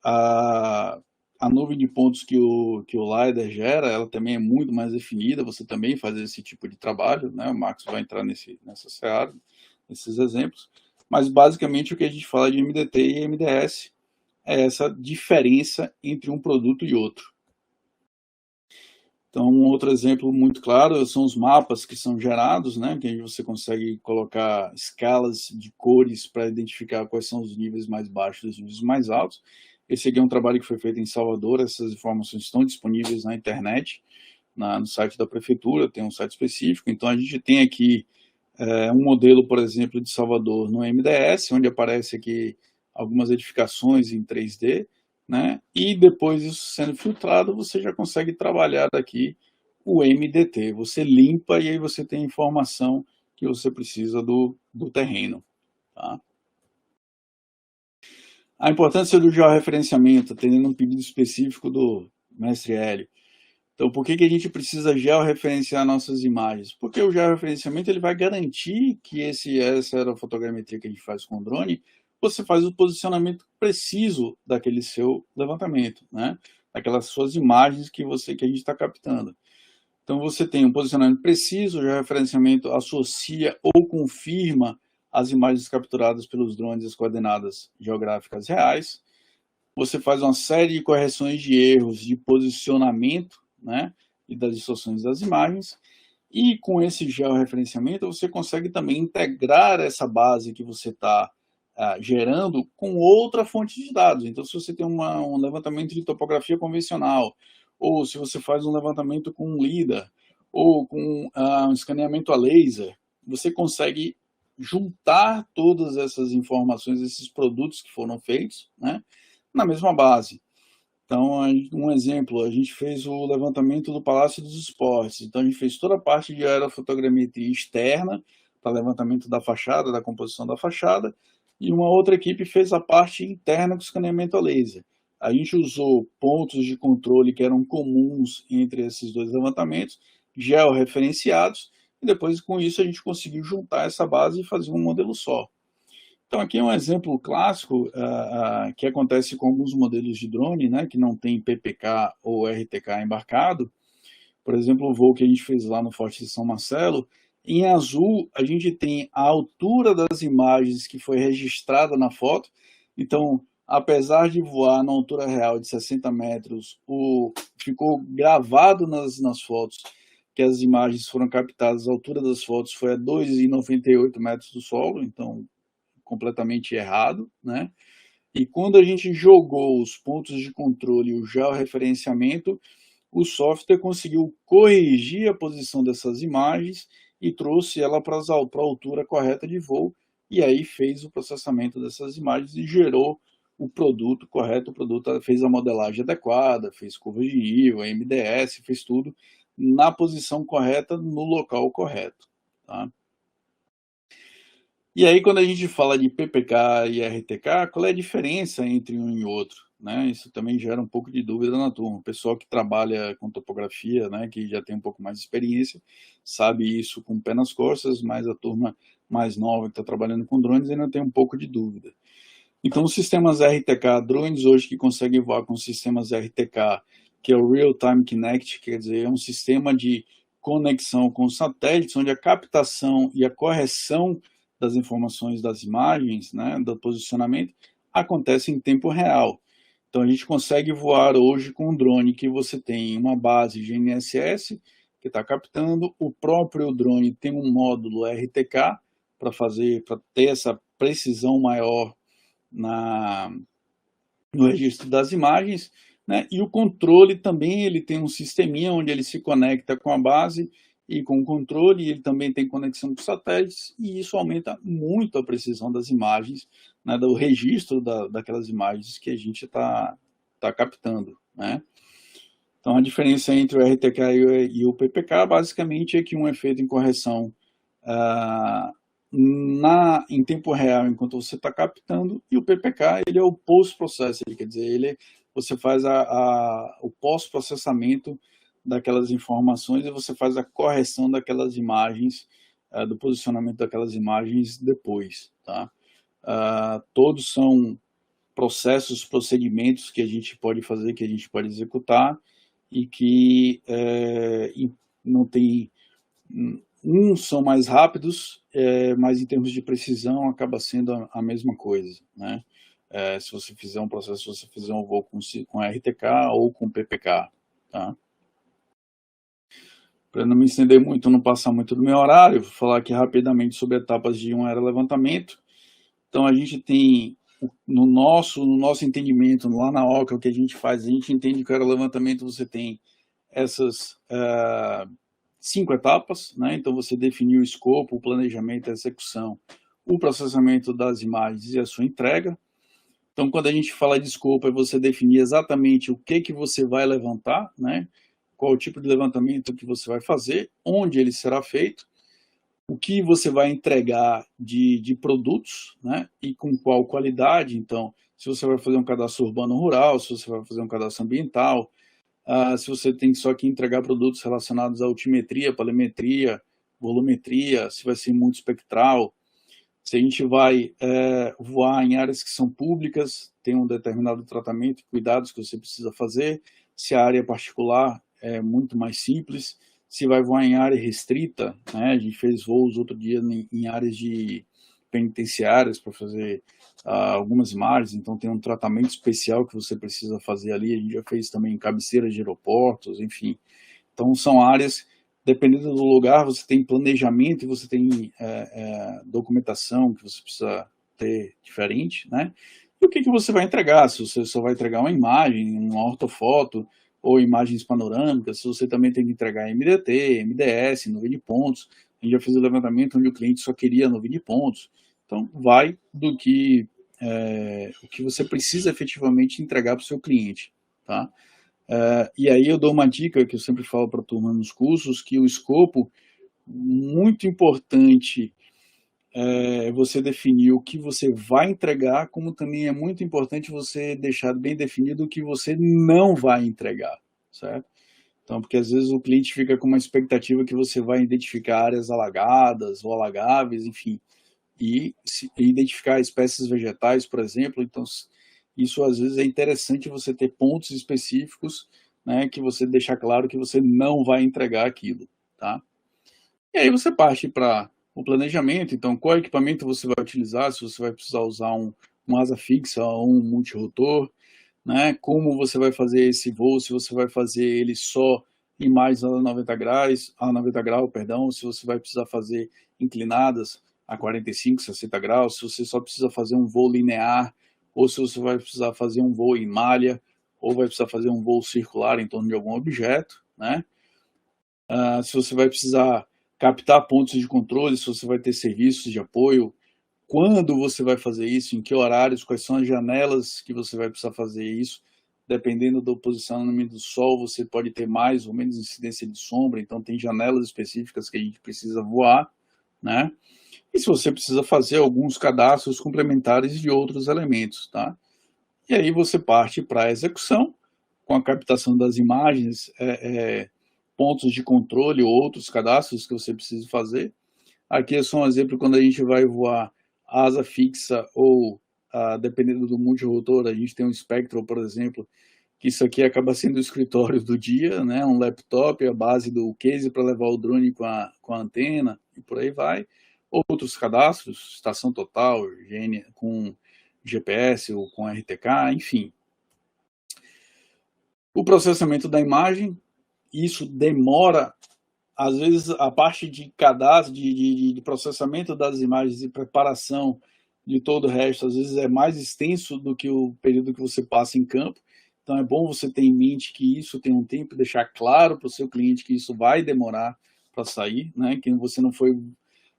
A nuvem de pontos que o LiDAR gera, ela também é muito mais definida, você também faz esse tipo de trabalho, né? O Max vai entrar nessa seara, nesses exemplos, mas basicamente o que a gente fala de MDT e MDS é essa diferença entre um produto e outro. Então, um outro exemplo muito claro são os mapas que são gerados, né, que aí você consegue colocar escalas de cores para identificar quais são os níveis mais baixos e os níveis mais altos. Esse aqui é um trabalho que foi feito em Salvador, essas informações estão disponíveis na internet, no site da prefeitura, tem um site específico. Então, a gente tem aqui um modelo, por exemplo, de Salvador no MDS, onde aparece aqui algumas edificações em 3D, né? E depois isso sendo filtrado, você já consegue trabalhar aqui o MDT. Você limpa e aí você tem a informação que você precisa do terreno. Tá? A importância do georreferenciamento, atendendo um pedido específico do mestre Hélio. Então, por que a gente precisa georreferenciar nossas imagens? Porque o georreferenciamento ele vai garantir que essa aerofotogrametria que a gente faz com o drone, você faz o posicionamento preciso daquele seu levantamento, né? Daquelas suas imagens que a gente está captando. Então, você tem um posicionamento preciso, o georreferenciamento associa ou confirma as imagens capturadas pelos drones e as coordenadas geográficas reais. Você faz uma série de correções de erros de posicionamento, né, e das distorções das imagens, e com esse georreferenciamento você consegue também integrar essa base que você está gerando com outra fonte de dados. Então, se você tem um levantamento de topografia convencional, ou se você faz um levantamento com um LiDAR, ou com um escaneamento a laser, você consegue juntar todas essas informações, esses produtos que foram feitos, né, na mesma base. Então, um exemplo, a gente fez o levantamento do Palácio dos Esportes. Então, a gente fez toda a parte de aerofotogrametria externa, para levantamento da fachada, da composição da fachada, e uma outra equipe fez a parte interna com escaneamento a laser. A gente usou pontos de controle que eram comuns entre esses dois levantamentos, georreferenciados, e depois, com isso, a gente conseguiu juntar essa base e fazer um modelo só. Então, aqui é um exemplo clássico que acontece com alguns modelos de drone, né, que não tem PPK ou RTK embarcado. Por exemplo, o voo que a gente fez lá no Forte de São Marcelo. Em azul, a gente tem a altura das imagens que foi registrada na foto. Então, apesar de voar na altura real de 60 metros, ficou gravado nas fotos que as imagens foram captadas, a altura das fotos foi a 2,98 metros do solo, então completamente errado, né? E quando a gente jogou os pontos de controle e o georreferenciamento, o software conseguiu corrigir a posição dessas imagens e trouxe ela para a altura correta de voo, e aí fez o processamento dessas imagens e gerou o produto correto, o produto fez a modelagem adequada, fez curva de nível, MDS, fez tudo na posição correta, no local correto. Tá? E aí, quando a gente fala de PPK e RTK, qual é a diferença entre um e outro? Né? Isso também gera um pouco de dúvida na turma. O pessoal que trabalha com topografia, né, que já tem um pouco mais de experiência, sabe isso com o pé nas costas, mas a turma mais nova que está trabalhando com drones ainda tem um pouco de dúvida. Então, os sistemas RTK, drones hoje que conseguem voar com sistemas RTK, que é o Real Time Connect, quer dizer, é um sistema de conexão com satélites, onde a captação e a correção das informações das imagens, né, do posicionamento, acontece em tempo real. Então, a gente consegue voar hoje com um drone que você tem uma base GNSS, que está captando, o próprio drone tem um módulo RTK, para ter essa precisão maior no registro das imagens, né? E o controle também, ele tem um sisteminha onde ele se conecta com a base e com o controle, e ele também tem conexão com satélites, e isso aumenta muito a precisão das imagens, né, do registro daquelas imagens que a gente está captando, né? Então, a diferença entre o RTK e o PPK, basicamente, é que um é feito em correção em tempo real, enquanto você está captando, e o PPK, ele é o post-processing, quer dizer, você faz o pós-processamento daquelas informações e você faz a correção daquelas imagens, do posicionamento daquelas imagens depois. Tá? Todos são processos, procedimentos que a gente pode fazer, que a gente pode executar, e que não tem... Uns são mais rápidos, mas em termos de precisão acaba sendo a mesma coisa, né? Se você fizer um processo, se você fizer um voo com RTK ou com PPK, tá? Para não me estender muito, não passar muito do meu horário, vou falar aqui rapidamente sobre etapas de um aerolevantamento. Então, a gente tem, no nosso entendimento, lá na OCA, o que a gente faz, a gente entende que o aerolevantamento você tem essas 5 etapas, né? Então você definiu o escopo, o planejamento, a execução, o processamento das imagens e a sua entrega. Então, quando a gente fala de escopo, é você definir exatamente o que você vai levantar, né? Qual o tipo de levantamento que você vai fazer, onde ele será feito, o que você vai entregar de produtos, né? E com qual qualidade. Então, se você vai fazer um cadastro urbano-rural, se você vai fazer um cadastro ambiental, se você tem só que entregar produtos relacionados à altimetria, palemetria, volumetria, se vai ser multiespectral, se a gente vai voar em áreas que são públicas, tem um determinado tratamento, cuidados que você precisa fazer, se a área é particular é muito mais simples, se vai voar em área restrita, né? A gente fez voos outro dia em áreas de penitenciárias para fazer algumas imagens, então tem um tratamento especial que você precisa fazer ali, a gente já fez também em cabeceiras de aeroportos, enfim. Então são áreas, dependendo do lugar, você tem planejamento e você tem documentação que você precisa ter diferente, né? E o que você vai entregar? Se você só vai entregar uma imagem, uma ortofoto, ou imagens panorâmicas, se você também tem que entregar MDT, MDS, nuvem de pontos. A gente já fez o levantamento onde o cliente só queria nuvem de pontos. Então, vai do que o que você precisa efetivamente entregar para o seu cliente. Tá? E aí eu dou uma dica que eu sempre falo para a turma nos cursos, que o escopo, muito importante você definir o que você vai entregar, como também é muito importante você deixar bem definido o que você não vai entregar, certo? Então, porque às vezes o cliente fica com uma expectativa que você vai identificar áreas alagadas ou alagáveis, enfim, e identificar espécies vegetais, por exemplo. Então, isso às vezes é interessante você ter pontos específicos, né, que você deixar claro que você não vai entregar aquilo, tá? E aí você parte para o planejamento, então qual equipamento você vai utilizar, se você vai precisar usar uma asa fixa ou um multirotor, né? Como você vai fazer esse voo, se você vai fazer ele só imagens a 90 graus, perdão, se você vai precisar fazer inclinadas a 45, 60 graus, se você só precisa fazer um voo linear, ou se você vai precisar fazer um voo em malha, ou vai precisar fazer um voo circular em torno de algum objeto, né? Se você vai precisar captar pontos de controle, se você vai ter serviços de apoio, quando você vai fazer isso, em que horários, quais são as janelas que você vai precisar fazer isso. Dependendo do posicionamento do sol, você pode ter mais ou menos incidência de sombra, então tem janelas específicas que a gente precisa voar, né? E se você precisa fazer alguns cadastros complementares de outros elementos, tá? E aí você parte para a execução, com a captação das imagens, pontos de controle ou outros cadastros que você precisa fazer. Aqui é só um exemplo quando a gente vai voar asa fixa ou, dependendo do multirotor, a gente tem um Spectral, por exemplo, que isso aqui acaba sendo o escritório do dia, né? Um laptop, a base do case para levar o drone com a antena e por aí vai. Outros cadastros, estação total, com GPS ou com RTK, enfim. O processamento da imagem, isso demora, às vezes a parte de cadastro, de processamento das imagens e preparação de todo o resto, às vezes é mais extenso do que o período que você passa em campo. Então é bom você ter em mente que isso tem um tempo, deixar claro para o seu cliente que isso vai demorar para sair, né? Que você não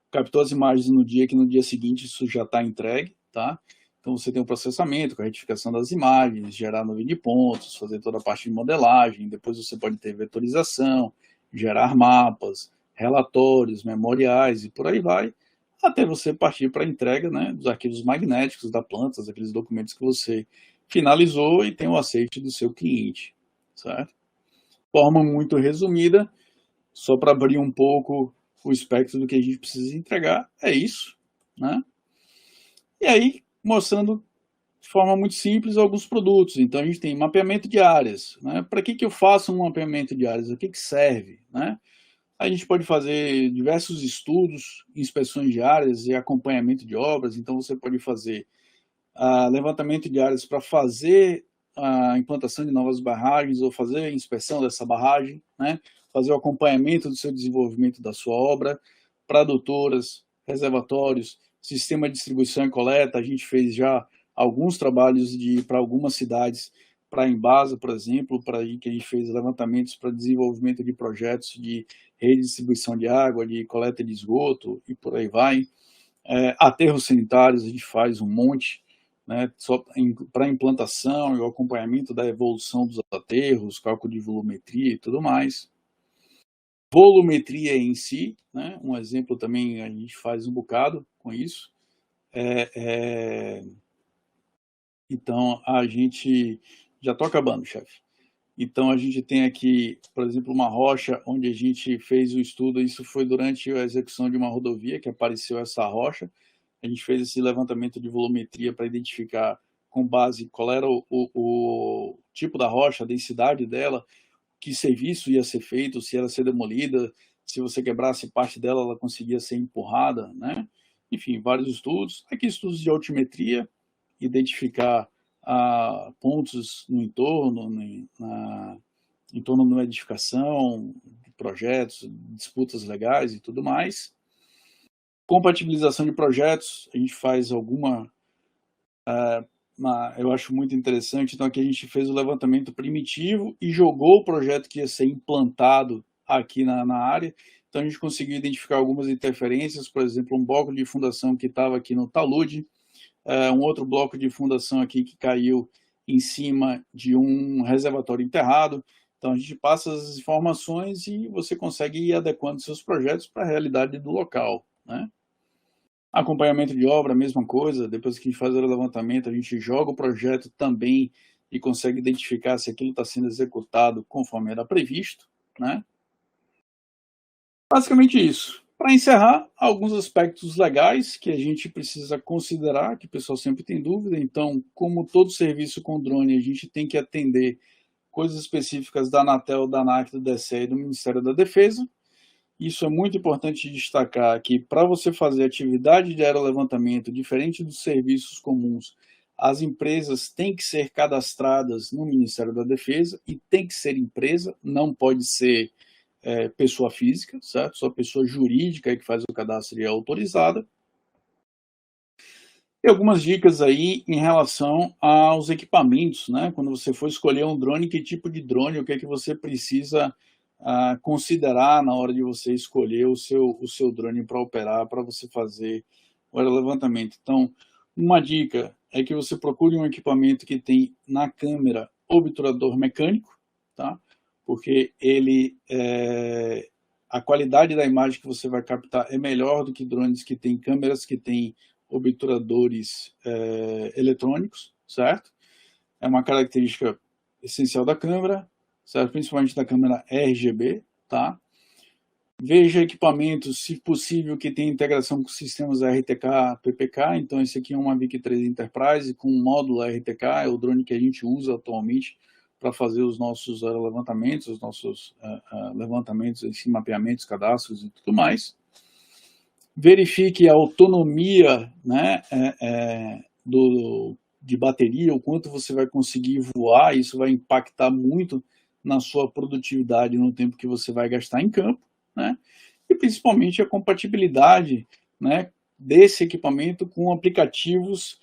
captou as imagens no dia, que no dia seguinte isso já está entregue, tá? Então você tem o processamento, com a retificação das imagens, gerar nuvem de pontos, fazer toda a parte de modelagem, depois você pode ter vetorização, gerar mapas, relatórios, memoriais e por aí vai, até você partir para a entrega, né, dos arquivos magnéticos da planta, aqueles documentos que você finalizou e tem o aceite do seu cliente, certo? Forma muito resumida, só para abrir um pouco o espectro do que a gente precisa entregar, é isso, né? E aí, mostrando de forma muito simples alguns produtos. Então, a gente tem mapeamento de áreas, né? Para que eu faço um mapeamento de áreas? O que serve, né? A gente pode fazer diversos estudos, inspeções de áreas e acompanhamento de obras. Então, você pode fazer levantamento de áreas para fazer a implantação de novas barragens ou fazer a inspeção dessa barragem, né? Fazer o acompanhamento do seu desenvolvimento da sua obra, para adutoras, reservatórios, sistema de distribuição e coleta. A gente fez já alguns trabalhos para algumas cidades, para a Embasa, por exemplo, para que a gente fez levantamentos para desenvolvimento de projetos de rede de distribuição de água, de coleta de esgoto e por aí vai. Aterros sanitários a gente faz um monte, né, só para implantação e o acompanhamento da evolução dos aterros, cálculo de volumetria e tudo mais. Volumetria em si, né, um exemplo também a gente faz um bocado com isso. Então, a gente... Já estou acabando, chefe. Então, a gente tem aqui, por exemplo, uma rocha onde a gente fez o estudo, isso foi durante a execução de uma rodovia que apareceu essa rocha. A gente fez esse levantamento de volumetria para identificar com base qual era o tipo da rocha, a densidade dela, que serviço ia ser feito, se ela ia ser demolida, se você quebrasse parte dela, ela conseguia ser empurrada, né? Enfim, vários estudos. Aqui estudos de altimetria, identificar pontos no entorno, em torno de uma edificação, projetos, disputas legais e tudo mais. Compatibilização de projetos, a gente faz alguma... eu acho muito interessante. Então, aqui a gente fez o levantamento primitivo e jogou o projeto que ia ser implantado aqui na área. Então, a gente conseguiu identificar algumas interferências, por exemplo, um bloco de fundação que estava aqui no talude, um outro bloco de fundação aqui que caiu em cima de um reservatório enterrado. Então, a gente passa as informações e você consegue ir adequando seus projetos para a realidade do local, né? Acompanhamento de obra, a mesma coisa. Depois que a gente faz o levantamento, a gente joga o projeto também e consegue identificar se aquilo está sendo executado conforme era previsto, né? Basicamente isso. Para encerrar, alguns aspectos legais que a gente precisa considerar, que o pessoal sempre tem dúvida. Então, como todo serviço com drone, a gente tem que atender coisas específicas da Anatel, da ANAC, do DCE e do Ministério da Defesa. Isso é muito importante destacar que para você fazer atividade de aerolevantamento, diferente dos serviços comuns, as empresas têm que ser cadastradas no Ministério da Defesa e tem que ser empresa, não pode ser pessoa física, certo? Só pessoa jurídica que faz o cadastro e é autorizada. E algumas dicas aí em relação aos equipamentos, né? Quando você for escolher um drone, que tipo de drone, o que é que você precisa considerar na hora de você escolher o seu drone para operar, para você fazer o aerolevantamento. Então, uma dica é que você procure um equipamento que tem na câmera obturador mecânico, tá? Porque a qualidade da imagem que você vai captar é melhor do que drones que têm câmeras que têm obturadores eletrônicos, certo? É uma característica essencial da câmera, certo? Principalmente da câmera RGB, tá? Veja equipamentos, se possível, que tenha integração com sistemas RTK, PPK. Então, esse aqui é uma Mavic 3 Enterprise com um módulo RTK, é o drone que a gente usa atualmente para fazer os nossos levantamentos, os nossos levantamentos, assim, mapeamentos, cadastros e tudo mais. Verifique a autonomia, né, de bateria, o quanto você vai conseguir voar, isso vai impactar muito na sua produtividade no tempo que você vai gastar em campo, né, e principalmente a compatibilidade, né, desse equipamento com aplicativos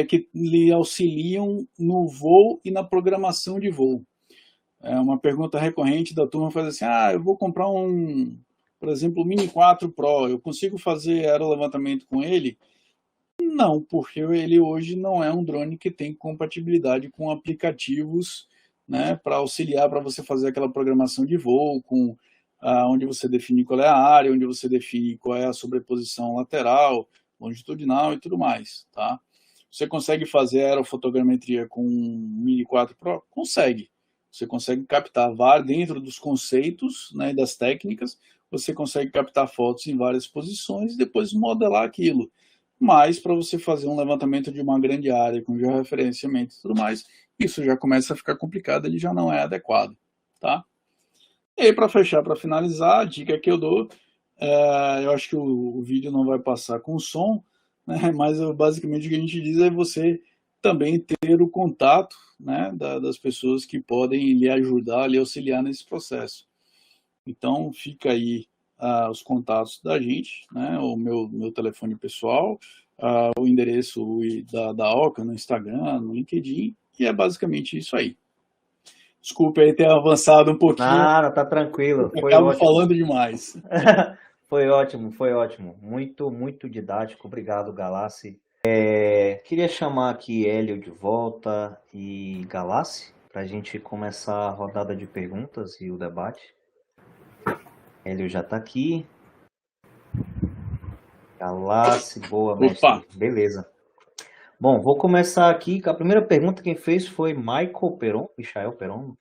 que lhe auxiliam no voo e na programação de voo. Uma pergunta recorrente da turma faz assim, eu vou comprar por exemplo, o Mini 4 Pro, eu consigo fazer aerolevantamento com ele? Não, porque ele hoje não é um drone que tem compatibilidade com aplicativos, né, para auxiliar para você fazer aquela programação de voo, onde você define qual é a área, onde você define qual é a sobreposição lateral, longitudinal e tudo mais, tá? Você consegue fazer aerofotogrametria com o Mini 4 Pro? Consegue. Você consegue captar dentro dos conceitos, né, das técnicas, você consegue captar fotos em várias posições e depois modelar aquilo. Mas para você fazer um levantamento de uma grande área com georreferenciamento e tudo mais, isso já começa a ficar complicado, ele já não é adequado, tá? E aí, para fechar, para finalizar, a dica que eu dou, eu acho que o vídeo não vai passar com som, né, mas basicamente o que a gente diz é você também ter o contato, né, das pessoas que podem lhe ajudar, lhe auxiliar nesse processo. Então, fica aí os contatos da gente, né, o meu telefone pessoal, o endereço da OCA no Instagram, no LinkedIn, e é basicamente isso aí. Desculpe aí ter avançado um pouquinho. Nada, tá tranquilo. Foi ótimo. Falando demais. Foi ótimo, foi ótimo. Muito, muito didático. Obrigado, Galassi. Queria chamar aqui Hélio de volta e Galassi para a gente começar a rodada de perguntas e o debate. Hélio já está aqui. Galassi, boa, mestre. Opa. Beleza. Bom, vou começar aqui. A primeira pergunta quem fez foi Michael Peron.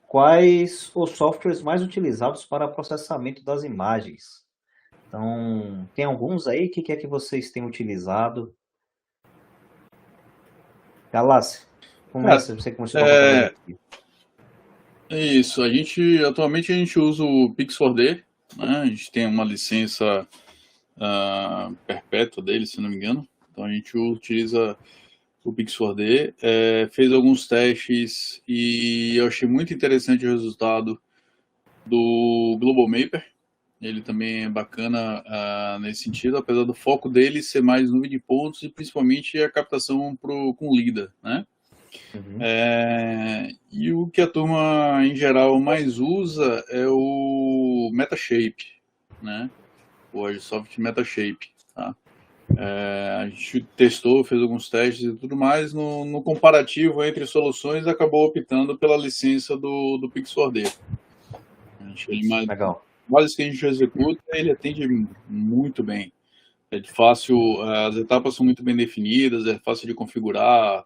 Quais os softwares mais utilizados para processamento das imagens? Então, tem alguns aí? O que é que vocês têm utilizado? Galassi, você começou a falar aqui. Isso, atualmente a gente usa o Pix4D, né? A gente tem uma licença perpétua dele, se não me engano. Então a gente utiliza o Pix4D, fez alguns testes e eu achei muito interessante o resultado do Global Mapper. Ele também é bacana nesse sentido, apesar do foco dele ser mais nuvem de pontos e principalmente a captação com LiDAR, né? Uhum. E o que a turma em geral mais usa é o Metashape, né? O Agisoft Metashape, tá? A gente testou, fez alguns testes e tudo mais. No comparativo entre soluções, acabou optando pela licença do Pix4D. Legal. Vários que a gente executa, ele atende muito bem. É fácil, as etapas são muito bem definidas, é fácil de configurar,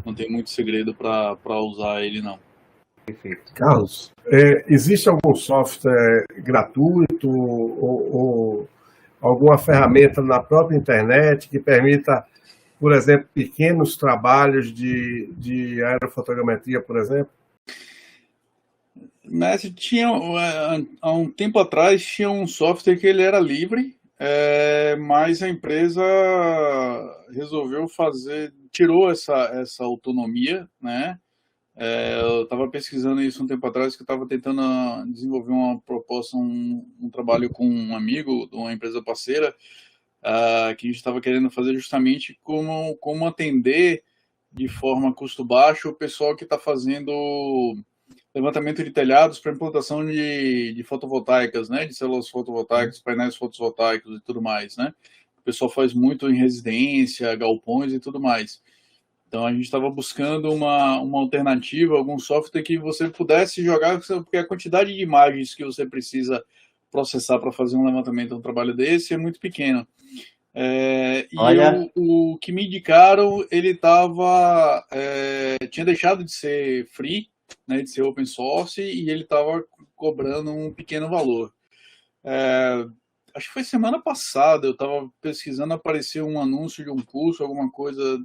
não tem muito segredo para usar ele, não. Perfeito. Carlos, existe algum software gratuito ou alguma ferramenta na própria internet que permita, por exemplo, pequenos trabalhos de aerofotogrametria, por exemplo? Mas há um tempo atrás tinha um software que ele era livre, mas a empresa resolveu tirou essa autonomia, né? Eu estava pesquisando isso um tempo atrás, que eu estava tentando desenvolver uma proposta, um trabalho com um amigo de uma empresa parceira, que a gente estava querendo fazer justamente como atender de forma custo baixo o pessoal que está fazendo levantamento de telhados para implantação de fotovoltaicas, né, de células fotovoltaicas, painéis fotovoltaicos e tudo mais, né. O pessoal faz muito em residência, galpões e tudo mais. Então a gente estava buscando uma alternativa, algum software que você pudesse jogar, porque a quantidade de imagens que você precisa processar para fazer um levantamento, um trabalho desse, é muito pequeno. Olha, O que me indicaram, ele tinha deixado de ser free, né, de ser open source, e ele estava cobrando um pequeno valor. Acho que foi semana passada, eu estava pesquisando, apareceu um anúncio de um curso, alguma coisa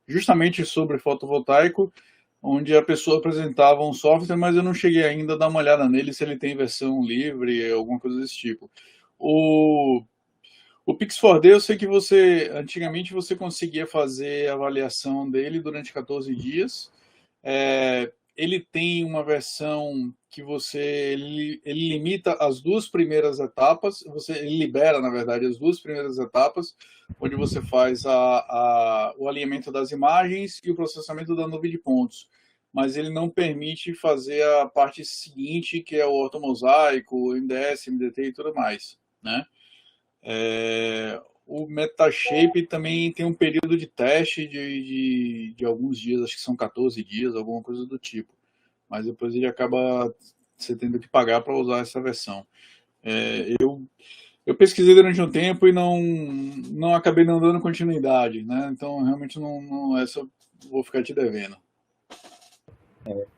justamente sobre fotovoltaico, onde a pessoa apresentava um software, mas eu não cheguei ainda a dar uma olhada nele, se ele tem versão livre, alguma coisa desse tipo. O Pix4D, eu sei que antigamente você conseguia fazer a avaliação dele durante 14 dias. Ele tem uma versão que ele limita as duas primeiras etapas, ele libera, na verdade, as duas primeiras etapas, onde você faz o alinhamento das imagens e o processamento da nuvem de pontos. Mas ele não permite fazer a parte seguinte, que é o ortomosaico, o MDS, MDT e tudo mais, né? O Metashape também tem um período de teste de alguns dias, acho que são 14 dias, alguma coisa do tipo. Mas depois ele acaba você tendo que pagar para usar essa versão. Eu pesquisei durante um tempo e não acabei não dando continuidade, né? Então realmente essa vou ficar te devendo.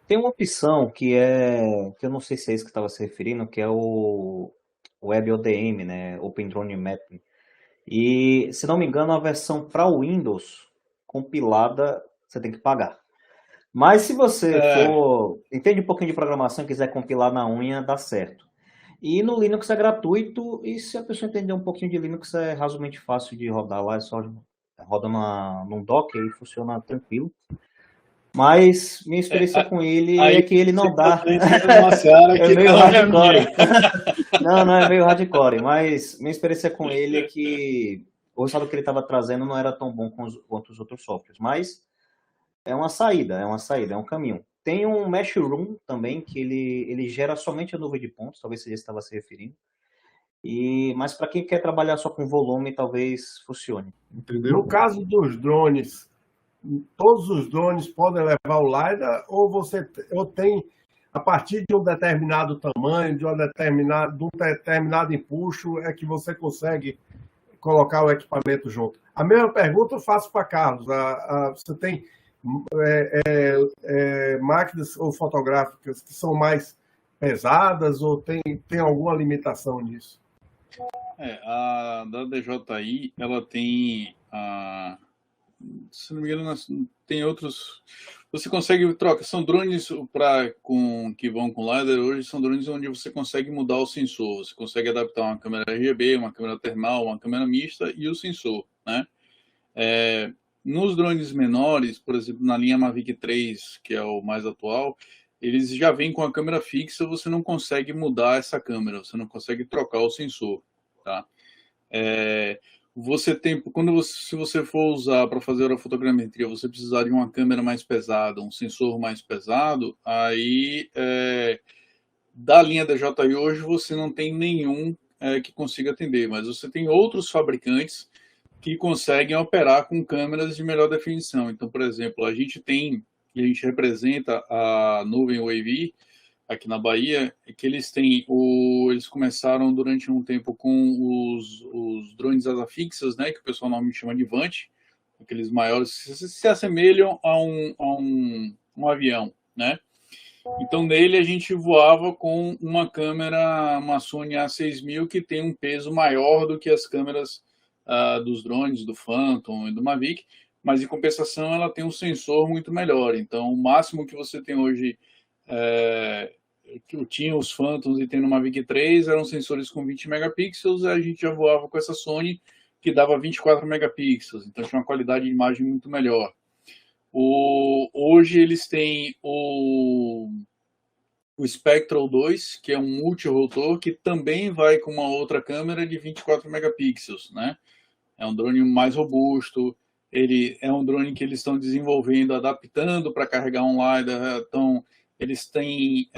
tem uma opção que eu não sei se é isso que estava se referindo, que é o WebODM, né? Open Drone Mapping. E, se não me engano, a versão para o Windows compilada você tem que pagar. Mas se você entende um pouquinho de programação e quiser compilar na unha, dá certo. E no Linux é gratuito, e se a pessoa entender um pouquinho de Linux, é razoavelmente fácil de rodar lá, é só roda num Docker e funciona tranquilo. Mas minha experiência com ele Aí é que ele você não dá. entrando numa seara É que meio não é a hardcore. minha. Não é meio hardcore, mas minha experiência com ele é que o resultado que ele estava trazendo não era tão bom quanto os outros softwares, mas é uma saída, é um caminho. Tem um Mesh-Room também, que ele gera somente a nuvem de pontos, talvez seja isso que estava se referindo. Mas para quem quer trabalhar só com volume, talvez funcione. Entendeu? No caso dos drones, todos os drones podem levar o LiDAR ou tem, a partir de um determinado tamanho, de um determinado empuxo, é que você consegue colocar o equipamento junto. A mesma pergunta eu faço para Carlos. Você tem máquinas ou fotográficas que são mais pesadas ou tem alguma limitação nisso? A da DJI, ela tem, se não me engano, tem outros. Você consegue trocar. São drones que vão com LiDAR hoje, são drones onde você consegue mudar o sensor. Você consegue adaptar uma câmera RGB, uma câmera termal, uma câmera mista e o sensor, né? Nos drones menores, por exemplo, na linha Mavic 3, que é o mais atual, eles já vêm com a câmera fixa, você não consegue mudar essa câmera, você não consegue trocar o sensor, tá? Se você for usar para fazer a fotogrametria, você precisar de uma câmera mais pesada, um sensor mais pesado, aí da linha DJI hoje você não tem nenhum que consiga atender, mas você tem outros fabricantes que conseguem operar com câmeras de melhor definição. Então, por exemplo, a gente representa a nuvem Wavy aqui na Bahia, que eles começaram durante um tempo com os drones asafixas, né, que o pessoal normalmente chama de Vant, aqueles maiores, se assemelham a um avião, né? Então, nele a gente voava com uma câmera, uma Sony A6000, que tem um peso maior do que as câmeras dos drones, do Phantom e do Mavic, mas em compensação ela tem um sensor muito melhor. Então, o máximo que você tem hoje que tinha os Phantoms e tem no Mavic 3, eram sensores com 20 megapixels, e a gente já voava com essa Sony, que dava 24 megapixels, então tinha uma qualidade de imagem muito melhor. Hoje eles têm o Spectral 2, que é um multirotor, que também vai com uma outra câmera de 24 megapixels, né? É um drone mais robusto, ele é um drone que eles estão desenvolvendo, adaptando para carregar um LiDAR, então eles têm,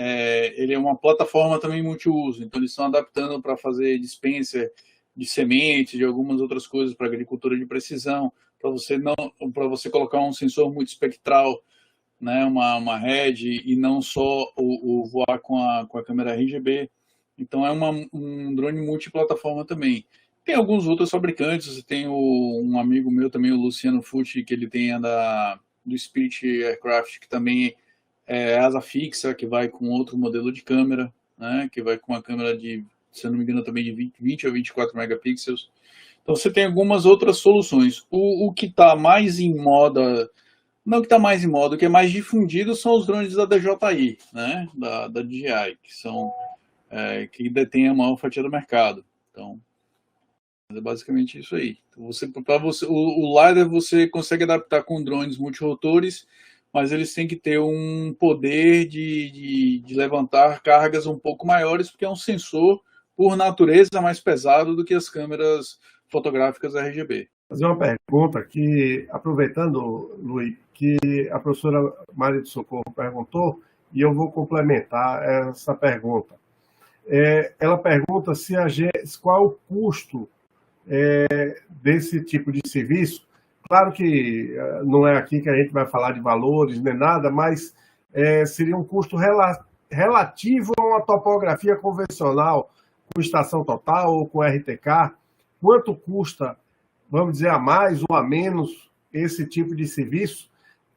ele é uma plataforma também multiuso, então eles estão adaptando para fazer dispenser de sementes, de algumas outras coisas para agricultura de precisão, para você colocar um sensor multiespectral, né, uma rede, e não só o voar com a câmera RGB. Então é um drone multiplataforma também. Tem alguns outros fabricantes, tem um amigo meu também, o Luciano Fucci, que ele tem do Spirit Aircraft, que também é asa fixa, que vai com outro modelo de câmera, né, que vai com uma câmera de, se eu não me engano, também de 20 ou 24 megapixels. Então você tem algumas outras soluções. O que está mais em moda, não que está mais em moda, o que é mais difundido são os drones da DJI, né, da DJI, que são que detém a maior fatia do mercado. Então, é basicamente isso aí. Então, o LiDAR você consegue adaptar com drones multirotores, mas eles têm que ter um poder de levantar cargas um pouco maiores, porque é um sensor, por natureza, mais pesado do que as câmeras fotográficas RGB. Fazer uma pergunta que, aproveitando, Luiz, que a professora Maria do Socorro perguntou, e eu vou complementar essa pergunta. Ela pergunta qual o custo desse tipo de serviço. Claro que não é aqui que a gente vai falar de valores nem nada, mas seria um custo relativo a uma topografia convencional, com estação total ou com RTK. Quanto custa, vamos dizer, a mais ou a menos esse tipo de serviço?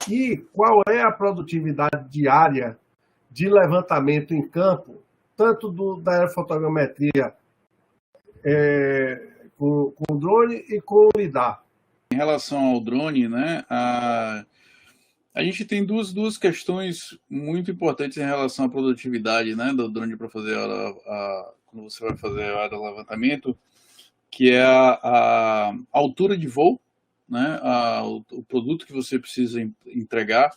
E qual é a produtividade diária de levantamento em campo, tanto da aerofotogrametria com o drone e com o LiDAR? Em relação ao drone, né, a gente tem duas questões muito importantes em relação à produtividade, né, do drone para fazer quando você vai fazer a área de levantamento, que é a altura de voo, né, o produto que você precisa entregar,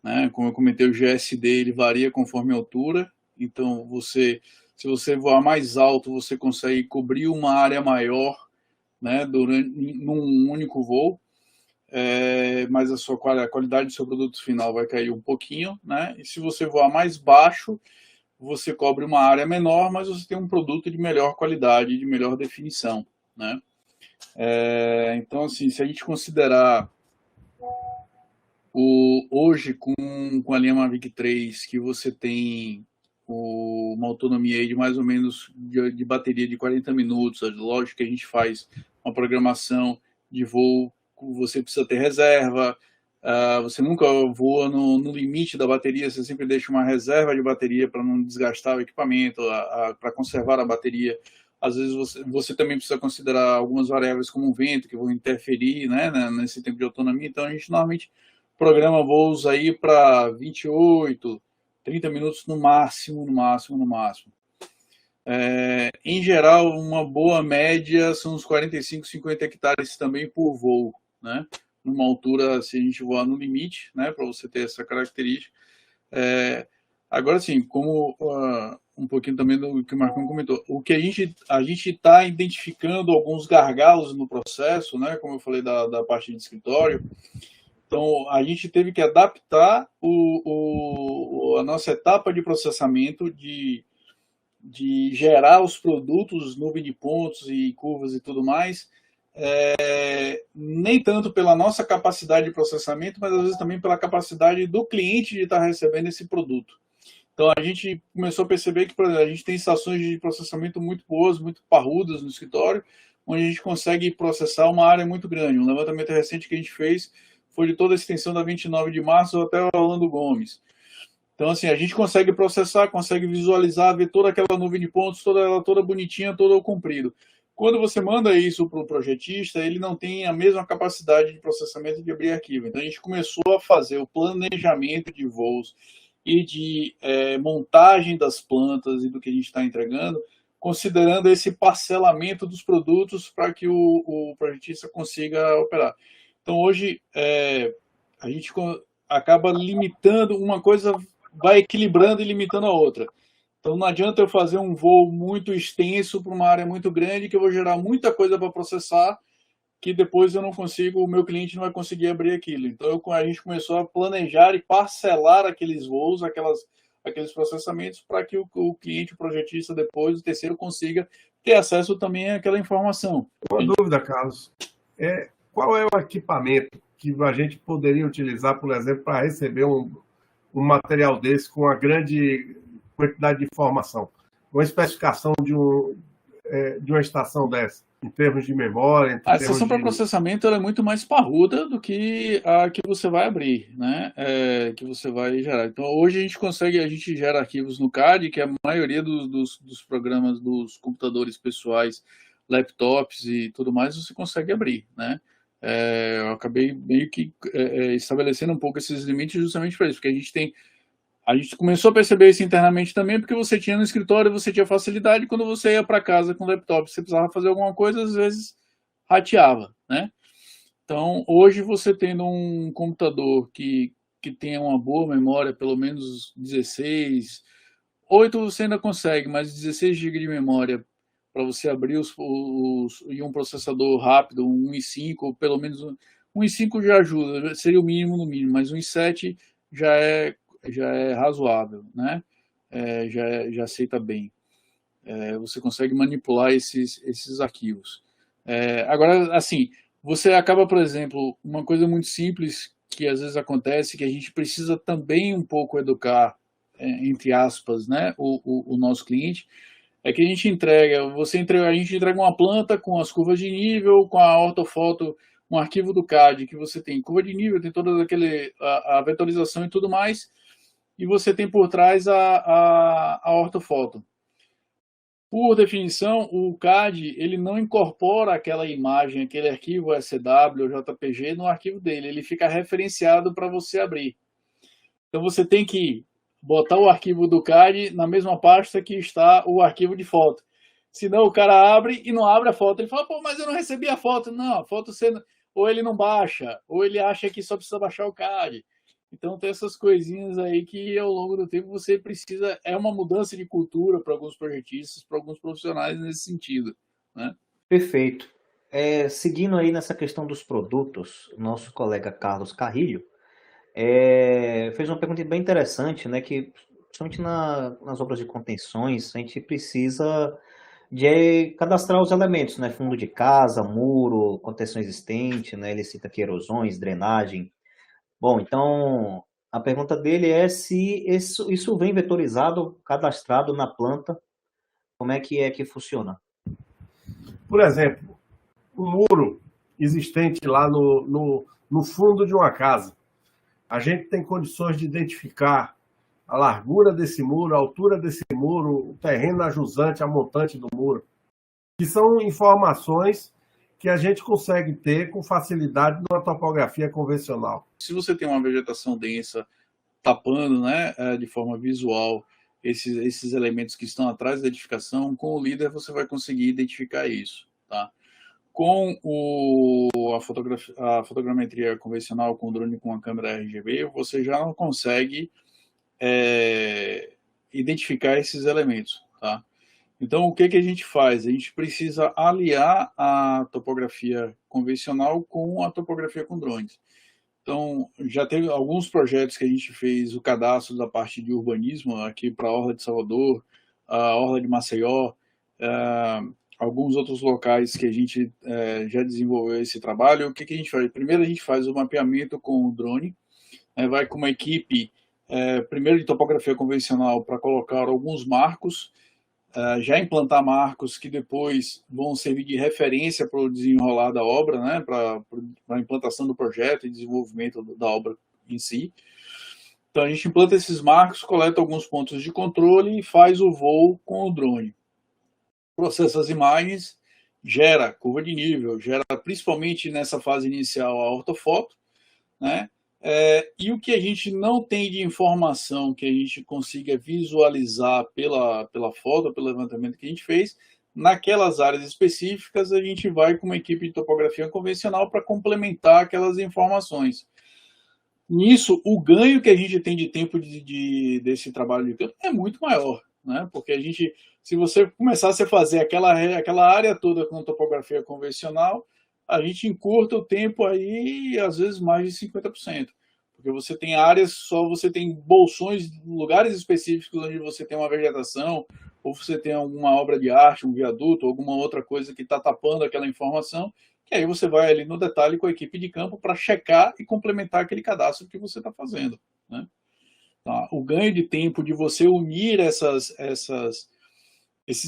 né, como eu comentei, o GSD ele varia conforme a altura, então se você voar mais alto, você consegue cobrir uma área maior, né, num único voo, mas a qualidade do seu produto final vai cair um pouquinho, né, e se você voar mais baixo, você cobre uma área menor, mas você tem um produto de melhor qualidade, de melhor definição, né. Então, assim, se a gente considerar hoje com a linha Mavic 3, que você tem uma autonomia aí de mais ou menos de bateria de 40 minutos, lógico que a gente faz uma programação de voo, você precisa ter reserva, você nunca voa no limite da bateria, você sempre deixa uma reserva de bateria para não desgastar o equipamento, para conservar a bateria. Às vezes você também precisa considerar algumas variáveis como o vento, que vão interferir, né, nesse tempo de autonomia. Então a gente normalmente programa voos aí para 28, 30 minutos no máximo. Em geral, uma boa média são uns 45, 50 hectares também por voo, né? Numa altura, se a gente voar no limite, né, para você ter essa característica. Agora, sim, como um pouquinho também do que o Marcão comentou, o que a gente está identificando alguns gargalos no processo, né, como eu falei da parte de escritório. Então, a gente teve que adaptar a nossa etapa de processamento, de gerar os produtos, nuvem de pontos e curvas e tudo mais, nem tanto pela nossa capacidade de processamento, mas às vezes também pela capacidade do cliente de estar recebendo esse produto. Então, a gente começou a perceber que, por exemplo, a gente tem estações de processamento muito boas, muito parrudas no escritório, onde a gente consegue processar uma área muito grande. Um levantamento recente que a gente fez foi de toda a extensão da 29 de março até o Orlando Gomes. Então, assim, a gente consegue processar, consegue visualizar, ver toda aquela nuvem de pontos, toda bonitinha, toda comprido. Quando você manda isso para o projetista, ele não tem a mesma capacidade de processamento de abrir arquivo. Então, a gente começou a fazer o planejamento de voos e de montagem das plantas e do que a gente está entregando, considerando esse parcelamento dos produtos para que o projetista consiga operar. Então, hoje, a gente acaba limitando, uma coisa vai equilibrando e limitando a outra. Então, não adianta eu fazer um voo muito extenso para uma área muito grande, que eu vou gerar muita coisa para processar, que depois eu não consigo, o meu cliente não vai conseguir abrir aquilo. Então, a gente começou a planejar e parcelar aqueles voos, aqueles processamentos, para que o cliente, o projetista, depois, o terceiro, consiga ter acesso também àquela informação. Uma dúvida, Carlos. Qual é o equipamento que a gente poderia utilizar, por exemplo, para receber um material desse com uma grande quantidade de informação? Uma especificação de uma estação dessa, em termos de memória? A estação para processamento ela é muito mais parruda do que a que você vai abrir, né? Que você vai gerar. Então, hoje a gente gera arquivos no CAD, que a maioria dos programas dos computadores pessoais, laptops e tudo mais, você consegue abrir, né? Eu acabei meio que estabelecendo um pouco esses limites justamente para isso, porque a gente começou a perceber isso internamente também, porque você tinha no escritório, você tinha facilidade, quando você ia para casa com o laptop, você precisava fazer alguma coisa, às vezes rateava, né? Então, hoje você tendo um computador que tenha uma boa memória, pelo menos 16, 8 você ainda consegue, mas 16 GB de memória para você abrir e um processador rápido, um i5, pelo menos um i5 já ajuda, seria o mínimo no mínimo, mas um i7 já é razoável, né? Já aceita bem. Você consegue manipular esses arquivos. Agora, assim, você acaba, por exemplo, uma coisa muito simples que às vezes acontece, que a gente precisa também um pouco educar, entre aspas, né, o nosso cliente, é que a gente entrega uma planta com as curvas de nível, com a ortofoto, um arquivo do CAD que você tem curva de nível, tem toda a vetorização e tudo mais, e você tem por trás a ortofoto. Por definição, o CAD ele não incorpora aquela imagem, aquele arquivo SW ou JPG no arquivo dele, ele fica referenciado para você abrir. Então você tem que botar o arquivo do CAD na mesma pasta que está o arquivo de foto. Senão o cara abre e não abre a foto. Ele fala, pô, mas eu não recebi a foto. Não, a foto ou ele não baixa, ou ele acha que só precisa baixar o CAD. Então tem essas coisinhas aí que ao longo do tempo você precisa, é uma mudança de cultura para alguns projetistas, para alguns profissionais nesse sentido, né? Perfeito. Seguindo aí nessa questão dos produtos, nosso colega Carlos Carrilho fez uma pergunta bem interessante, né? Que principalmente nas obras de contenções, a gente precisa de cadastrar os elementos, né? Fundo de casa, muro, contenção existente, né? Ele cita aqui erosões, drenagem. Bom, então a pergunta dele é se isso vem vetorizado, cadastrado na planta, como é que funciona? Por exemplo, um muro existente lá no fundo de uma casa. A gente tem condições de identificar a largura desse muro, a altura desse muro, o terreno ajusante, a montante do muro, que são informações que a gente consegue ter com facilidade numa topografia convencional. Se você tem uma vegetação densa tapando, né, de forma visual esses elementos que estão atrás da edificação, com o líder você vai conseguir identificar isso, tá? Com a fotogrametria convencional, com o drone com a câmera RGB, você já não consegue identificar esses elementos, tá? Então, o que a gente faz? A gente precisa aliar a topografia convencional com a topografia com drones. Então, já teve alguns projetos que a gente fez o cadastro da parte de urbanismo, aqui para a Orla de Salvador, a Orla de Maceió, alguns outros locais que a gente já desenvolveu esse trabalho. O que a gente faz? Primeiro, a gente faz o mapeamento com o drone, vai com uma equipe, primeiro de topografia convencional, para colocar alguns marcos, já implantar marcos que depois vão servir de referência para o desenrolar da obra, né, para a implantação do projeto e desenvolvimento da obra em si. Então a gente implanta esses marcos, coleta alguns pontos de controle e faz o voo com o drone. Processa as imagens, gera curva de nível, gera principalmente nessa fase inicial a ortofoto, né, E o que a gente não tem de informação que a gente consiga visualizar pela foto, pelo levantamento que a gente fez, naquelas áreas específicas a gente vai com uma equipe de topografia convencional para complementar aquelas informações. Nisso, o ganho que a gente tem de tempo desse trabalho de campo é muito maior, né? Porque a gente, se você começasse a fazer aquela área toda com topografia convencional, a gente encurta o tempo aí, às vezes, mais de 50%. Porque você tem áreas, só você tem bolsões, lugares específicos onde você tem uma vegetação, ou você tem alguma obra de arte, um viaduto, alguma outra coisa que está tapando aquela informação, que aí você vai ali no detalhe com a equipe de campo para checar e complementar aquele cadastro que você está fazendo, né? Tá? O ganho de tempo de você unir esses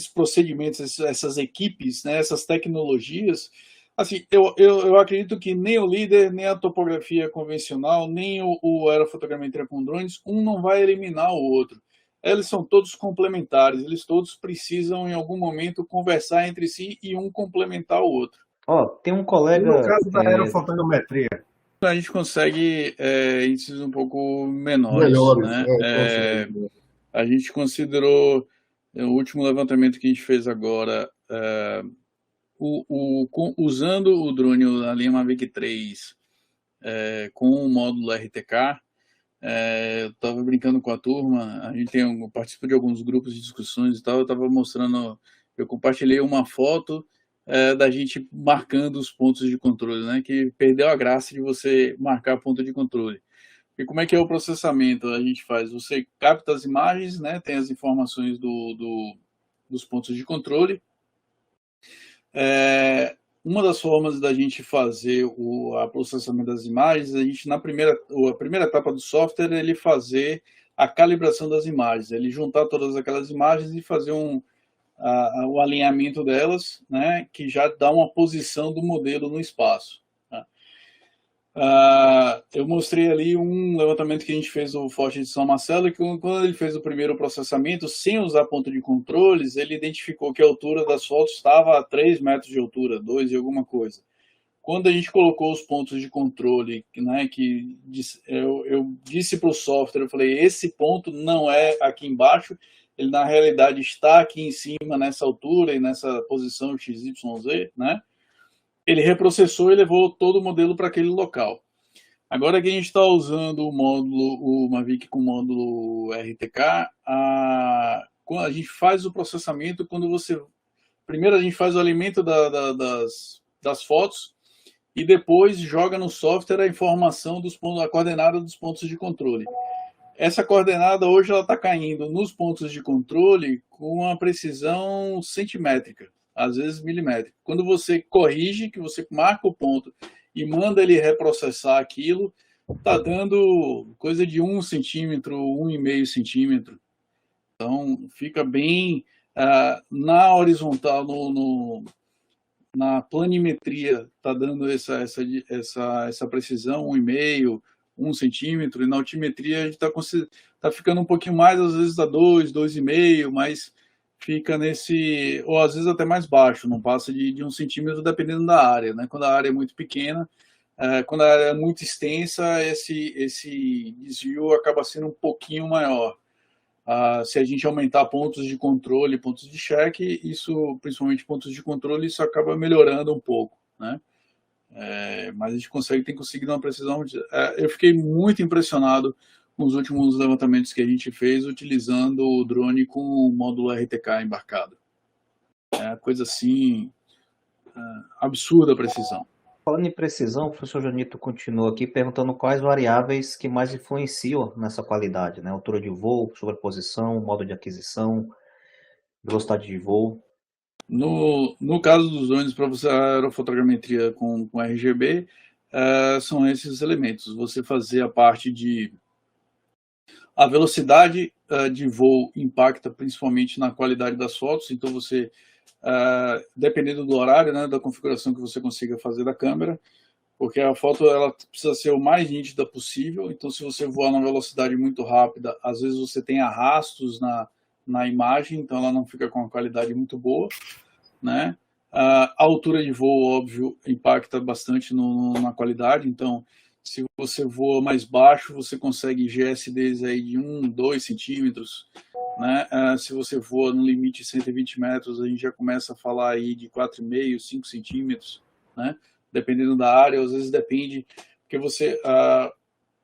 procedimentos, essas equipes, né, essas tecnologias, assim, eu acredito que nem o líder, nem a topografia convencional, nem o aerofotogrametria com drones, um não vai eliminar o outro. Eles são todos complementares, eles todos precisam, em algum momento, conversar entre si e um complementar o outro. Tem um E no colega. caso da aerofotogrametria? A gente consegue índices um pouco menores, Melhores, né? consegue. A gente considerou, o último levantamento que a gente fez agora, usando o drone, a linha Mavic 3, com o módulo RTK, eu estava brincando com a turma, a gente participa de alguns grupos de discussões e tal, eu estava mostrando, eu compartilhei uma foto da gente marcando os pontos de controle, né? Que perdeu a graça de você marcar ponto de controle. E como é que é o processamento? A gente faz, você capta as imagens, né? Tem as informações dos pontos de controle. Uma das formas da gente fazer o processamento das imagens, a gente a primeira etapa do software é ele fazer a calibração das imagens, ele juntar todas aquelas imagens e fazer o alinhamento delas, né, que já dá uma posição do modelo no espaço. Eu mostrei ali um levantamento que a gente fez do Forte de São Marcelo, que quando ele fez o primeiro processamento, sem usar ponto de controles, ele identificou que a altura das fotos estava a 3 metros de altura, 2 e alguma coisa. Quando a gente colocou os pontos de controle, né, que eu disse para o software, eu falei, esse ponto não é aqui embaixo, ele na realidade está aqui em cima, nessa altura e nessa posição XYZ, né? Ele reprocessou e levou todo o modelo para aquele local. Agora que a gente está usando o Mavic com o módulo RTK, quando a gente faz o processamento, primeiro a gente faz o alimento das fotos e depois joga no software a informação a coordenada dos pontos de controle. Essa coordenada hoje ela está caindo nos pontos de controle com uma precisão centimétrica, às vezes milimétrica. Quando você corrige, que você marca o ponto e manda ele reprocessar aquilo, está dando coisa de 1 centímetro, 1,5 centímetro. Então, fica bem na horizontal, na planimetria, está dando essa precisão, 1,5, 1 centímetro, e na altimetria a gente está ficando um pouquinho mais, às vezes dá 2, 2,5, mas fica nesse, ou às vezes até mais baixo, não passa de 1 centímetro, dependendo da área, né? Quando a área é muito pequena, quando a área é muito extensa, esse desvio acaba sendo um pouquinho maior. Se a gente aumentar pontos de controle, pontos de check, isso, principalmente pontos de controle, isso acaba melhorando um pouco, né? Mas a gente tem conseguido uma precisão. Eu fiquei muito impressionado com os últimos levantamentos que a gente fez utilizando o drone com o módulo RTK embarcado. É coisa assim, absurda a precisão. Falando em precisão, o professor Janito continua aqui perguntando quais variáveis que mais influenciam nessa qualidade, né? Altura de voo, sobreposição, modo de aquisição, velocidade de voo. No caso dos drones, para você a aerofotogrametria com RGB, são esses elementos. Você fazer a parte de... A velocidade de voo impacta principalmente na qualidade das fotos, então você, dependendo do horário, né, da configuração que você consiga fazer da câmera, porque a foto ela precisa ser o mais nítida possível, então se você voar numa velocidade muito rápida, às vezes você tem arrastos na imagem, então ela não fica com uma qualidade muito boa, né? A altura de voo, óbvio, impacta bastante na qualidade, então Se você voa mais baixo, você consegue GSDs aí de 1, 2 centímetros, né? Se você voa no limite de 120 metros, a gente já começa a falar aí de 4,5, 5 centímetros, né? Dependendo da área, às vezes depende, porque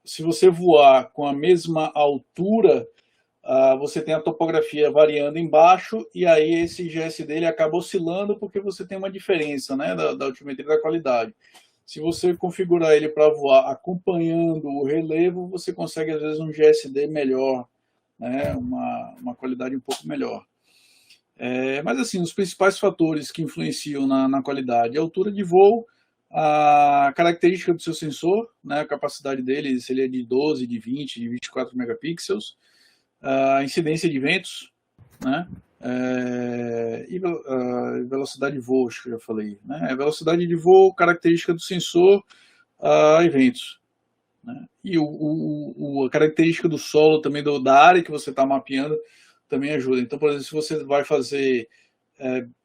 se você voar com a mesma altura, você tem a topografia variando embaixo, e aí esse GSD ele acaba oscilando porque você tem uma diferença, né, da altimetria da qualidade. Se você configurar ele para voar acompanhando o relevo, você consegue às vezes um GSD melhor, né, uma qualidade um pouco melhor. Mas assim, os principais fatores que influenciam na qualidade: a altura de voo, a característica do seu sensor, né, a capacidade dele, se ele é de 12, de 20, de 24 megapixels, a incidência de ventos, né, e velocidade de voo, acho que eu já falei, né, velocidade de voo, característica do sensor, e ventos, né, e a característica do solo também, da área que você está mapeando, também ajuda. Então, por exemplo, se você vai fazer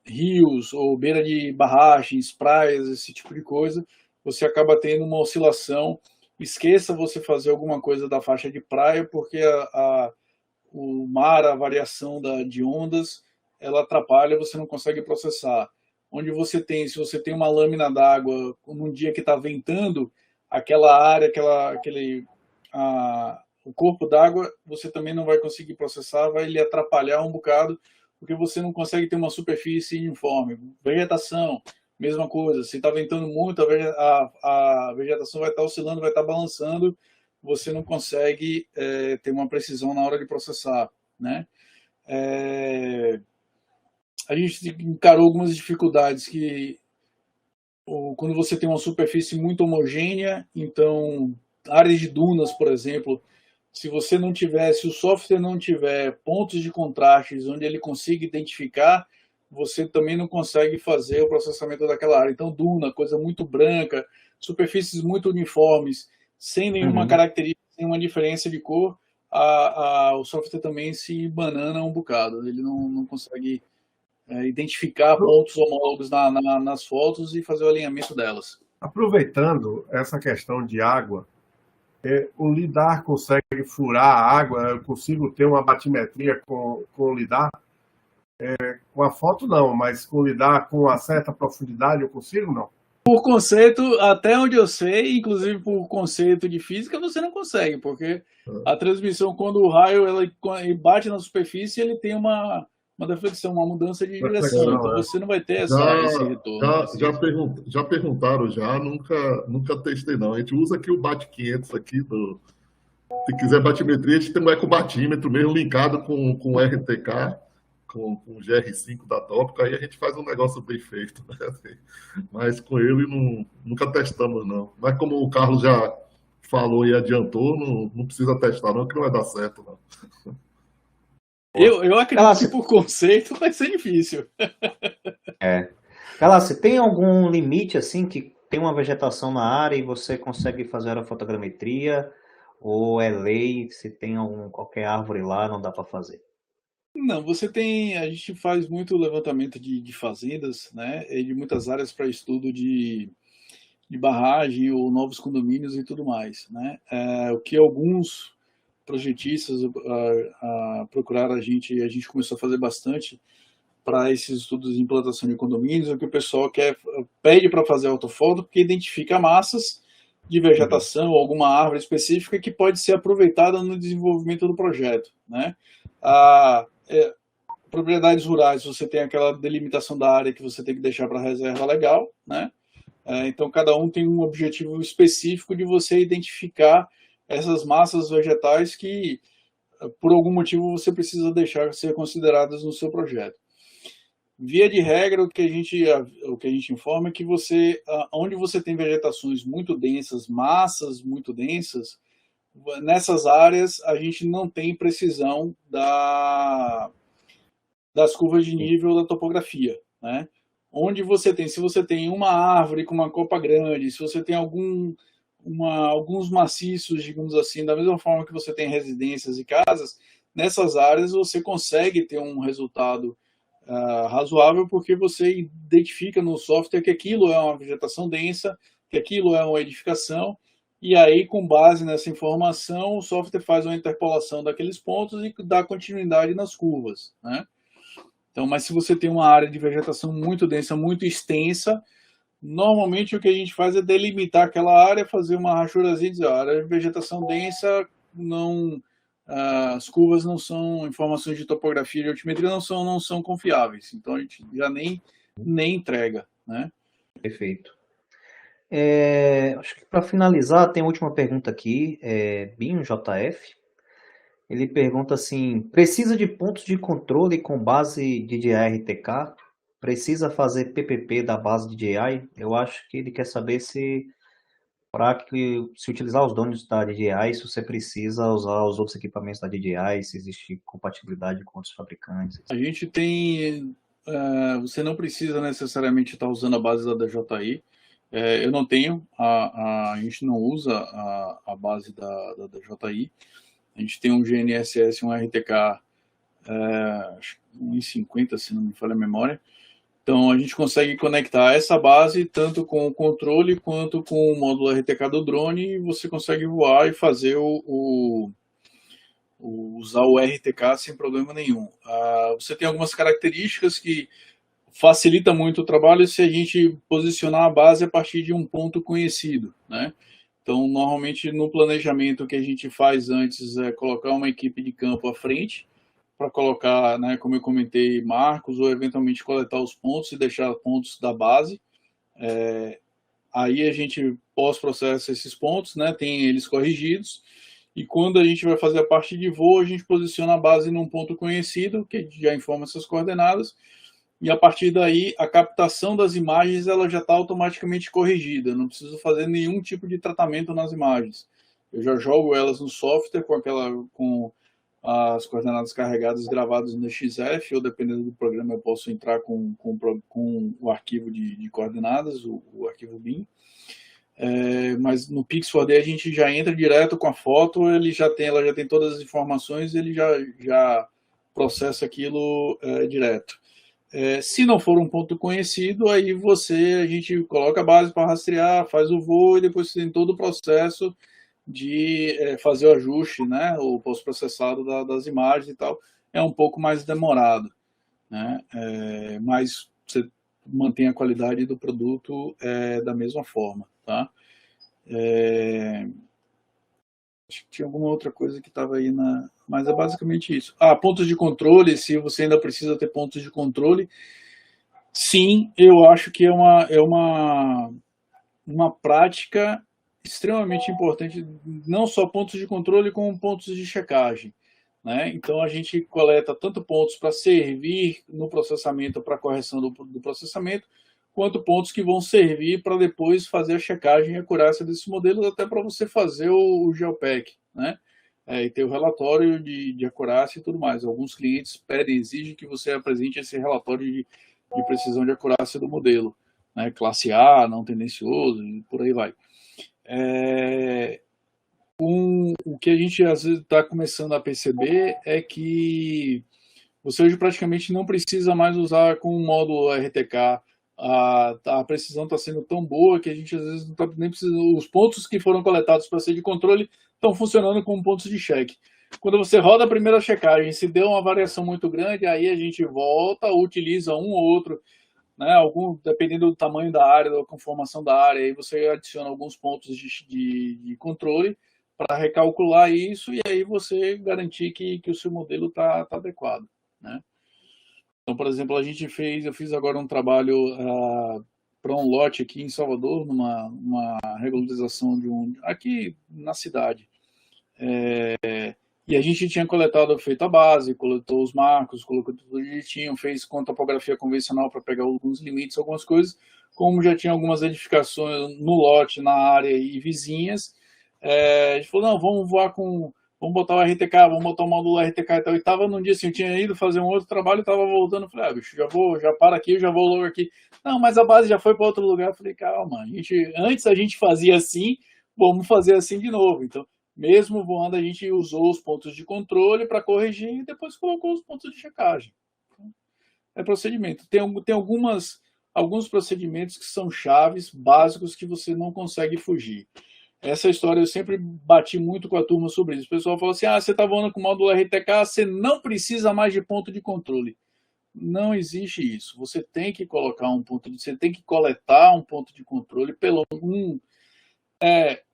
rios ou beira de barragens, praias, esse tipo de coisa, você acaba tendo uma oscilação. Esqueça você fazer alguma coisa da faixa de praia, porque o mar, a variação de ondas, ela atrapalha, você não consegue processar. Se você tem uma lâmina d'água, num dia que está ventando, aquela área, o corpo d'água, você também não vai conseguir processar, vai lhe atrapalhar um bocado, porque você não consegue ter uma superfície uniforme. Vegetação, mesma coisa. Se está ventando muito, a vegetação vai estar oscilando, vai estar balançando, você não consegue ter uma precisão na hora de processar, né? A gente encarou algumas dificuldades quando você tem uma superfície muito homogênea, então áreas de dunas, por exemplo, se o software não tiver pontos de contrastes onde ele consiga identificar, você também não consegue fazer o processamento daquela área. Então, duna, coisa muito branca, superfícies muito uniformes, sem nenhuma característica, sem uma diferença de cor, o software também se banana um bocado. Ele não consegue identificar pontos homólogos nas fotos e fazer o alinhamento delas. Aproveitando essa questão de água, o lidar consegue furar a água? Eu consigo ter uma batimetria com o lidar? Com a foto não, mas com o lidar com uma certa profundidade eu consigo, não? Por conceito, até onde eu sei, inclusive por conceito de física, você não consegue, porque a transmissão, quando o raio ele bate na superfície, ele tem uma deflexão, uma mudança de direção. Então você não vai ter esse retorno. Já perguntaram, nunca testei não. A gente usa aqui o BAT500 aqui, se quiser batimetria, a gente tem um ecobatímetro mesmo linkado com o RTK, com o GR5 da Tópica, aí a gente faz um negócio bem feito, né? Mas com ele nunca testamos não. Mas como o Carlos já falou e adiantou, não precisa testar não, que não vai dar certo não. Eu acredito que por conceito vai ser difícil. Galassi, tem algum limite assim que tem uma vegetação na área e você consegue fazer a fotogrametria? Ou é lei, se tem qualquer árvore lá, não dá para fazer? Não, a gente faz muito levantamento de fazendas, né, e de muitas áreas para estudo de barragem ou novos condomínios e tudo mais, né. O que alguns projetistas procuraram a gente começou a fazer bastante para esses estudos de implantação de condomínios, o que o pessoal pede para fazer ortofoto, porque identifica massas de vegetação, alguma árvore específica que pode ser aproveitada no desenvolvimento do projeto, né. Propriedades rurais, você tem aquela delimitação da área que você tem que deixar para reserva legal, né? Então, cada um tem um objetivo específico de você identificar essas massas vegetais que, por algum motivo, você precisa deixar ser consideradas no seu projeto. Via de regra, o que a gente informa é que onde você tem vegetações muito densas, massas muito densas, nessas áreas a gente não tem precisão das curvas de nível da topografia, né? Se você tem uma árvore com uma copa grande, se você tem alguns maciços, digamos assim, da mesma forma que você tem residências e casas, nessas áreas você consegue ter um resultado razoável, porque você identifica no software que aquilo é uma vegetação densa, que aquilo é uma edificação, e aí, com base nessa informação, o software faz uma interpolação daqueles pontos e dá continuidade nas curvas, né? Então, mas se você tem uma área de vegetação muito densa, muito extensa, normalmente o que a gente faz é delimitar aquela área, fazer uma rachurazinha e dizer, a área de vegetação densa, não, as curvas não são, informações de topografia e de altimetria não são confiáveis. Então a gente já nem entrega, né? Perfeito. Acho que para finalizar, tem a última pergunta aqui, Binho JF. Ele pergunta assim: precisa de pontos de controle com base DJI RTK? Precisa fazer PPP da base DJI? Eu acho que ele quer saber se se utilizar os drones da DJI, se você precisa usar os outros equipamentos da DJI, se existe compatibilidade com outros fabricantes. A gente tem, você não precisa necessariamente estar usando a base da DJI. Eu não tenho, a gente não usa a base da DJI. A gente tem um GNSS, um RTK 1,50, se não me falha a memória. Então, a gente consegue conectar essa base tanto com o controle quanto com o módulo RTK do drone, e você consegue voar e fazer usar o RTK sem problema nenhum. Você tem algumas características que facilita muito o trabalho se a gente posicionar a base a partir de um ponto conhecido, né? Então, normalmente, no planejamento que a gente faz antes é colocar uma equipe de campo à frente, para colocar, né, como eu comentei, marcos, ou eventualmente coletar os pontos e deixar pontos da base. Aí a gente pós-processa esses pontos, né, tem eles corrigidos, e quando a gente vai fazer a parte de voo, a gente posiciona a base num ponto conhecido, que já informa essas coordenadas, e a partir daí a captação das imagens ela já está automaticamente corrigida, não preciso fazer nenhum tipo de tratamento nas imagens. Eu já jogo elas no software com as coordenadas carregadas gravadas no XF, ou dependendo do programa eu posso entrar com o arquivo de coordenadas, o arquivo BIM. Mas no Pix4D a gente já entra direto com a foto, ela já tem todas as informações, ele já processa aquilo direto. Se não for um ponto conhecido, aí a gente coloca a base para rastrear, faz o voo e depois tem todo o processo de fazer o ajuste, né, o pós-processado das imagens e tal. É um pouco mais demorado, né, mas você mantém a qualidade do produto da mesma forma, tá? Acho que tinha alguma outra coisa que estava aí mas é basicamente isso. Pontos de controle, se você ainda precisa ter pontos de controle, sim, eu acho que é uma prática extremamente importante, não só pontos de controle, como pontos de checagem, né? Então, a gente coleta tanto pontos para servir no processamento, para correção do processamento, quanto pontos que vão servir para depois fazer a checagem e acurácia desses modelos, até para você fazer o GeoPack, né? E ter o relatório de acurácia e tudo mais. Alguns clientes pedem, exigem que você apresente esse relatório de precisão de acurácia do modelo, né? Classe A, não tendencioso, e por aí vai. O que a gente às vezes está começando a perceber é que você hoje praticamente não precisa mais usar com o módulo RTK. A precisão está sendo tão boa que a gente às vezes não está nem precisando. Os pontos que foram coletados para ser de controle estão funcionando como pontos de check. Quando você roda a primeira checagem, se deu uma variação muito grande, aí a gente volta, utiliza um ou outro, né, dependendo do tamanho da área, da conformação da área, aí você adiciona alguns pontos de controle para recalcular isso e aí você garantir que o seu modelo está adequado, né? Então, por exemplo, eu fiz agora um trabalho para um lote aqui em Salvador, numa regularização aqui na cidade. E a gente tinha feito a base, coletou os marcos, colocou tudo direitinho, fez com topografia convencional para pegar alguns limites, algumas coisas. Como já tinha algumas edificações no lote, na área e vizinhas, a gente falou, não, vamos botar o RTK, vamos botar o módulo RTK e tal. E tava num dia assim, eu tinha ido fazer um outro trabalho, estava voltando, falei, bicho, já para aqui, já vou logo aqui. Não, mas a base já foi para outro lugar. Eu falei, calma, antes a gente fazia assim, vamos fazer assim de novo. Então, mesmo voando, a gente usou os pontos de controle para corrigir e depois colocou os pontos de checagem. É procedimento. Tem alguns procedimentos que são chaves, básicos, que você não consegue fugir. Essa história eu sempre bati muito com a turma sobre isso. O pessoal fala assim, você está voando com o módulo RTK, você não precisa mais de ponto de controle. Não existe isso. Você tem que colocar você tem que coletar um ponto de controle pelo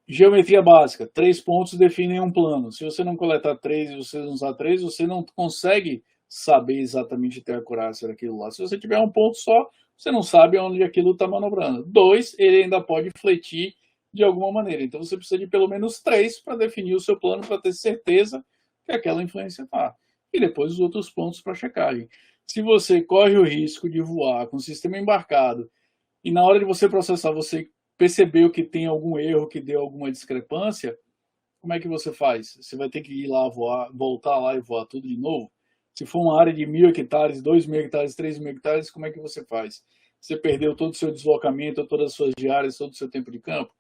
geometria básica. 3 pontos definem um plano. Se você não coletar 3 e você não usar 3, você não consegue saber exatamente ter a acurácia daquilo lá. Se você tiver um ponto só, você não sabe onde aquilo está manobrando. 2, ele ainda pode fletir de alguma maneira. Então você precisa de pelo menos 3 para definir o seu plano, para ter certeza que aquela influência está. E depois os outros pontos para checagem. Se você corre o risco de voar com o sistema embarcado e na hora de você processar, você percebeu que tem algum erro, que deu alguma discrepância, como é que você faz? Você vai ter que ir lá voar, voltar lá e voar tudo de novo? Se for uma área de 1.000 hectares, 2.000 hectares, 3.000 hectares, como é que você faz? Você perdeu todo o seu deslocamento, todas as suas diárias, todo o seu tempo de campo?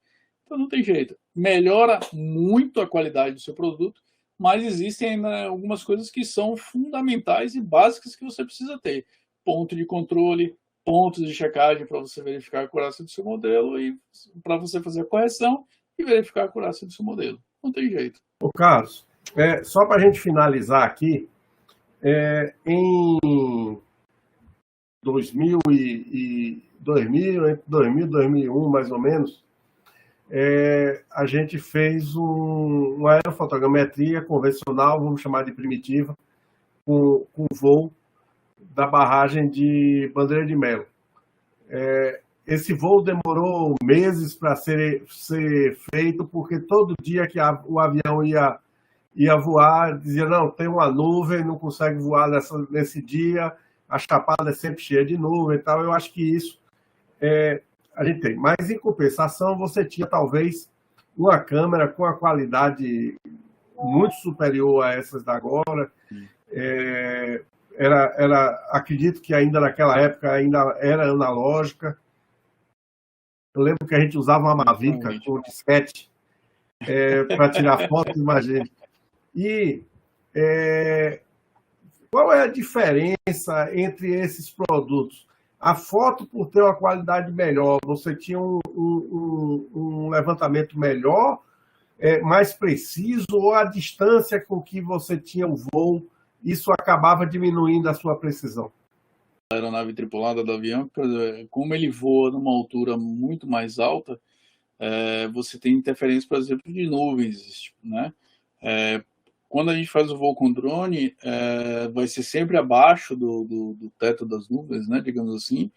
Então não tem jeito. Melhora muito a qualidade do seu produto, mas existem ainda algumas coisas que são fundamentais e básicas que você precisa ter. Ponto de controle, pontos de checagem para você verificar a acurácia do seu modelo e para você fazer a correção e verificar a acurácia do seu modelo. Não tem jeito. Ô, Carlos, só para a gente finalizar aqui, em 2000 entre 2000 e 2001, mais ou menos, a gente fez uma aerofotogrametria convencional, vamos chamar de primitiva, com voo da barragem de Bandeira de Melo. Esse voo demorou meses para ser feito, porque todo dia que o avião ia voar, dizia, não, tem uma nuvem, não consegue voar nesse dia, a chapada é sempre cheia de nuvem e tal. Eu acho que isso a gente tem. Mas, em compensação, você tinha, talvez, uma câmera com a qualidade muito superior a essas da agora. Acredito que ainda naquela época ainda era analógica. Eu lembro que a gente usava uma Mavica com disquete para tirar foto, imagina. E qual é a diferença entre esses produtos? A foto, por ter uma qualidade melhor, você tinha um levantamento melhor, mais preciso, ou a distância com que você tinha o voo, isso acabava diminuindo a sua precisão? A aeronave tripulada do avião, como ele voa numa altura muito mais alta, você tem interferência, por exemplo, de nuvens, né? Quando a gente faz o voo com drone, vai ser sempre abaixo do teto das nuvens, né, digamos assim.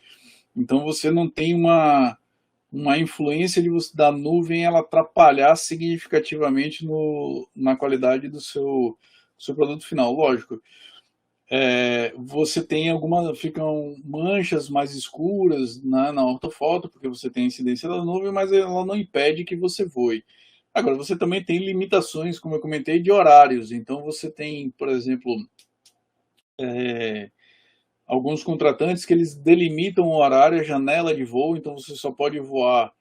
Então você não tem uma influência da nuvem ela atrapalhar significativamente na qualidade do seu produto final. Lógico, você tem ficam manchas mais escuras na ortofoto, porque você tem a incidência da nuvem, mas ela não impede que você voe. Agora, você também tem limitações, como eu comentei, de horários. Então, você tem, por exemplo, alguns contratantes que eles delimitam o horário, a janela de voo, então você só pode voar.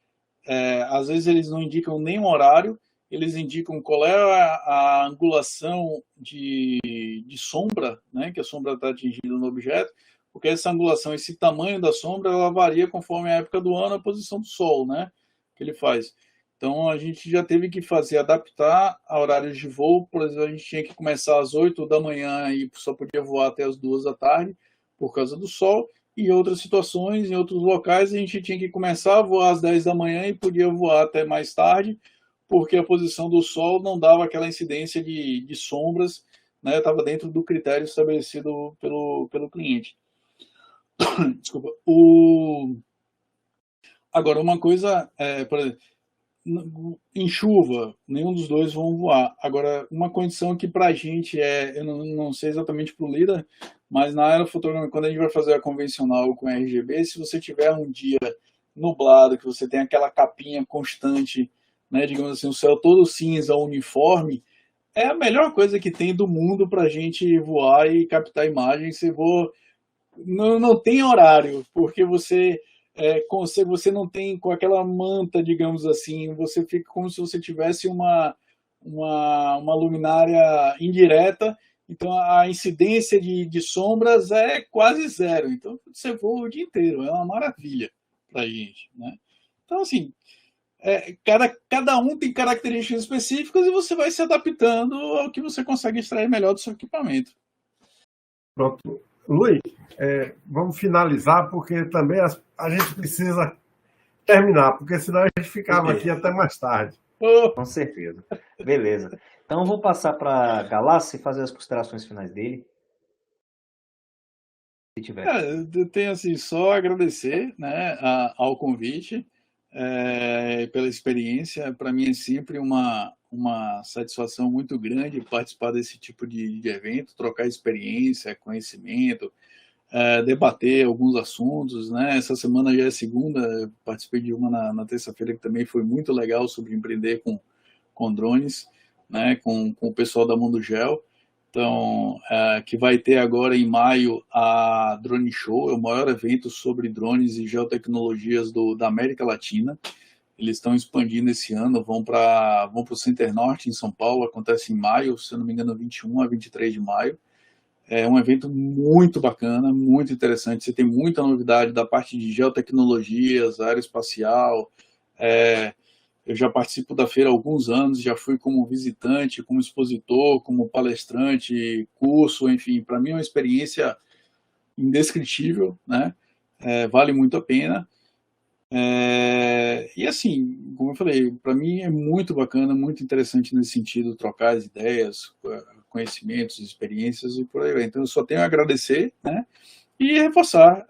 Às vezes, eles não indicam nem o horário, eles indicam qual é a angulação de sombra, né, que a sombra está atingindo no objeto, porque essa angulação, esse tamanho da sombra, ela varia conforme a época do ano, a posição do sol, né, que ele faz. Então, a gente já teve que adaptar a horários de voo. Por exemplo, a gente tinha que começar às 8 da manhã e só podia voar até as 2 da tarde por causa do sol. E em outras situações, em outros locais, a gente tinha que começar a voar às 10 da manhã e podia voar até mais tarde, porque a posição do sol não dava aquela incidência de sombras, né? Estava dentro do critério estabelecido pelo cliente. Desculpa. Agora, uma coisa, por exemplo, em chuva, nenhum dos dois vão voar. Agora, uma condição que para a gente eu não sei exatamente para o líder, mas na aerofotografia, quando a gente vai fazer a convencional com RGB, se você tiver um dia nublado, que você tem aquela capinha constante, né, digamos assim, o céu todo cinza, uniforme, é a melhor coisa que tem do mundo para a gente voar e captar imagem. Você voa, não tem horário, porque você não tem com aquela manta, digamos assim, você fica como se você tivesse uma luminária indireta, então a incidência de sombras é quase zero, então você voa o dia inteiro, é uma maravilha para a gente, né? Então, assim, cada um tem características específicas e você vai se adaptando ao que você consegue extrair melhor do seu equipamento. Pronto. Luiz, vamos finalizar, porque também a gente precisa terminar, porque senão a gente ficava aqui até mais tarde. Com certeza. Beleza. Então, eu vou passar para Galassi fazer as considerações finais dele. Se tiver. Eu tenho assim, só agradecer, né, ao convite, pela experiência. Para mim é sempre uma satisfação muito grande participar desse tipo de evento, trocar experiência, conhecimento, debater alguns assuntos, né? Essa semana já é segunda, participei de uma na terça-feira que também foi muito legal, sobre empreender com drones, né? Com o pessoal da Mundo Gel. Então, que vai ter agora em maio a Drone Show, é o maior evento sobre drones e geotecnologias da América Latina. Eles estão expandindo esse ano, vão para o Center Norte, em São Paulo, acontece em maio, se eu não me engano, 21 a 23 de maio. É um evento muito bacana, muito interessante. Você tem muita novidade da parte de geotecnologias, aeroespacial. Eu já participo da feira há alguns anos, já fui como visitante, como expositor, como palestrante, curso, enfim. Para mim é uma experiência indescritível, né? Vale muito a pena. E assim, como eu falei, para mim é muito bacana, muito interessante nesse sentido, trocar as ideias, conhecimentos, experiências e por aí vai. Então eu só tenho a agradecer, né? E reforçar,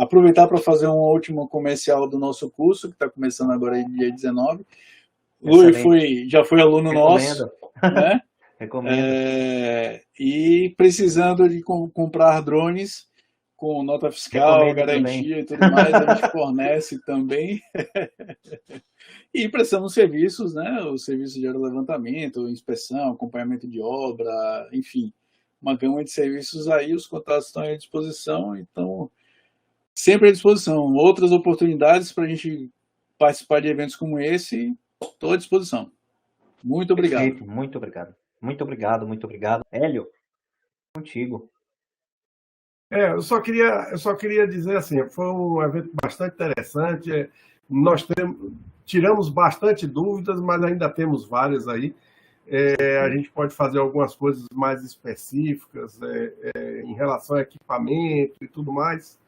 aproveitar para fazer um último comercial do nosso curso, que está começando agora dia 19. Lui já foi aluno nosso, né? Recomendo. E precisando de comprar drones com nota fiscal, Recomendo garantia também. e tudo mais, a gente fornece também. E prestamos serviços, né? O serviço de aerolevantamento, inspeção, acompanhamento de obra, enfim, uma gama de serviços aí, os contatos estão à disposição, então, sempre à disposição. Outras oportunidades para a gente participar de eventos como esse, estou à disposição. Muito obrigado. Perfeito, muito obrigado. Muito obrigado, muito obrigado. Hélio, contigo. Eu só queria dizer assim, foi um evento bastante interessante. Nós tiramos bastante dúvidas, mas ainda temos várias aí. A gente pode fazer algumas coisas mais específicas em relação a equipamento e tudo mais.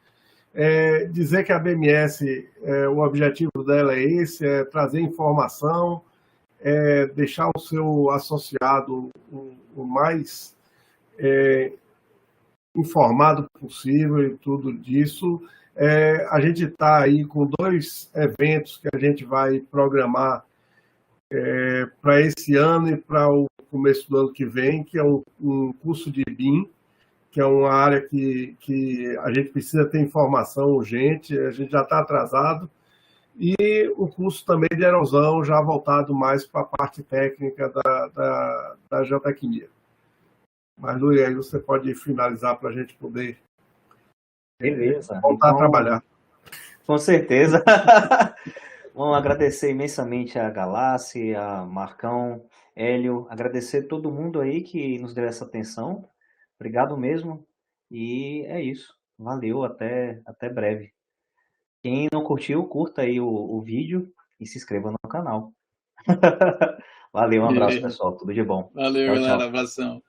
Dizer que a BMS, o objetivo dela é esse, é trazer informação, deixar o seu associado o mais informado possível e tudo disso. A gente está aí com 2 eventos que a gente vai programar para esse ano e para o começo do ano que vem, que é um curso de BIM, que é uma área que a gente precisa ter informação urgente, a gente já está atrasado, e o curso também de erosão, já voltado mais para a parte técnica da geotecnia. Mas, Luiz, aí você pode finalizar para a gente poder voltar a trabalhar. Com certeza. Vamos agradecer imensamente a Galassi, a Marcão, Hélio, agradecer todo mundo aí que nos deu essa atenção. Obrigado mesmo. E é isso. Valeu, até breve. Quem não curtiu, curta aí o vídeo e se inscreva no canal. Valeu, um abraço, pessoal. Tudo de bom. Valeu, Tchau, galera. tchau. Abração.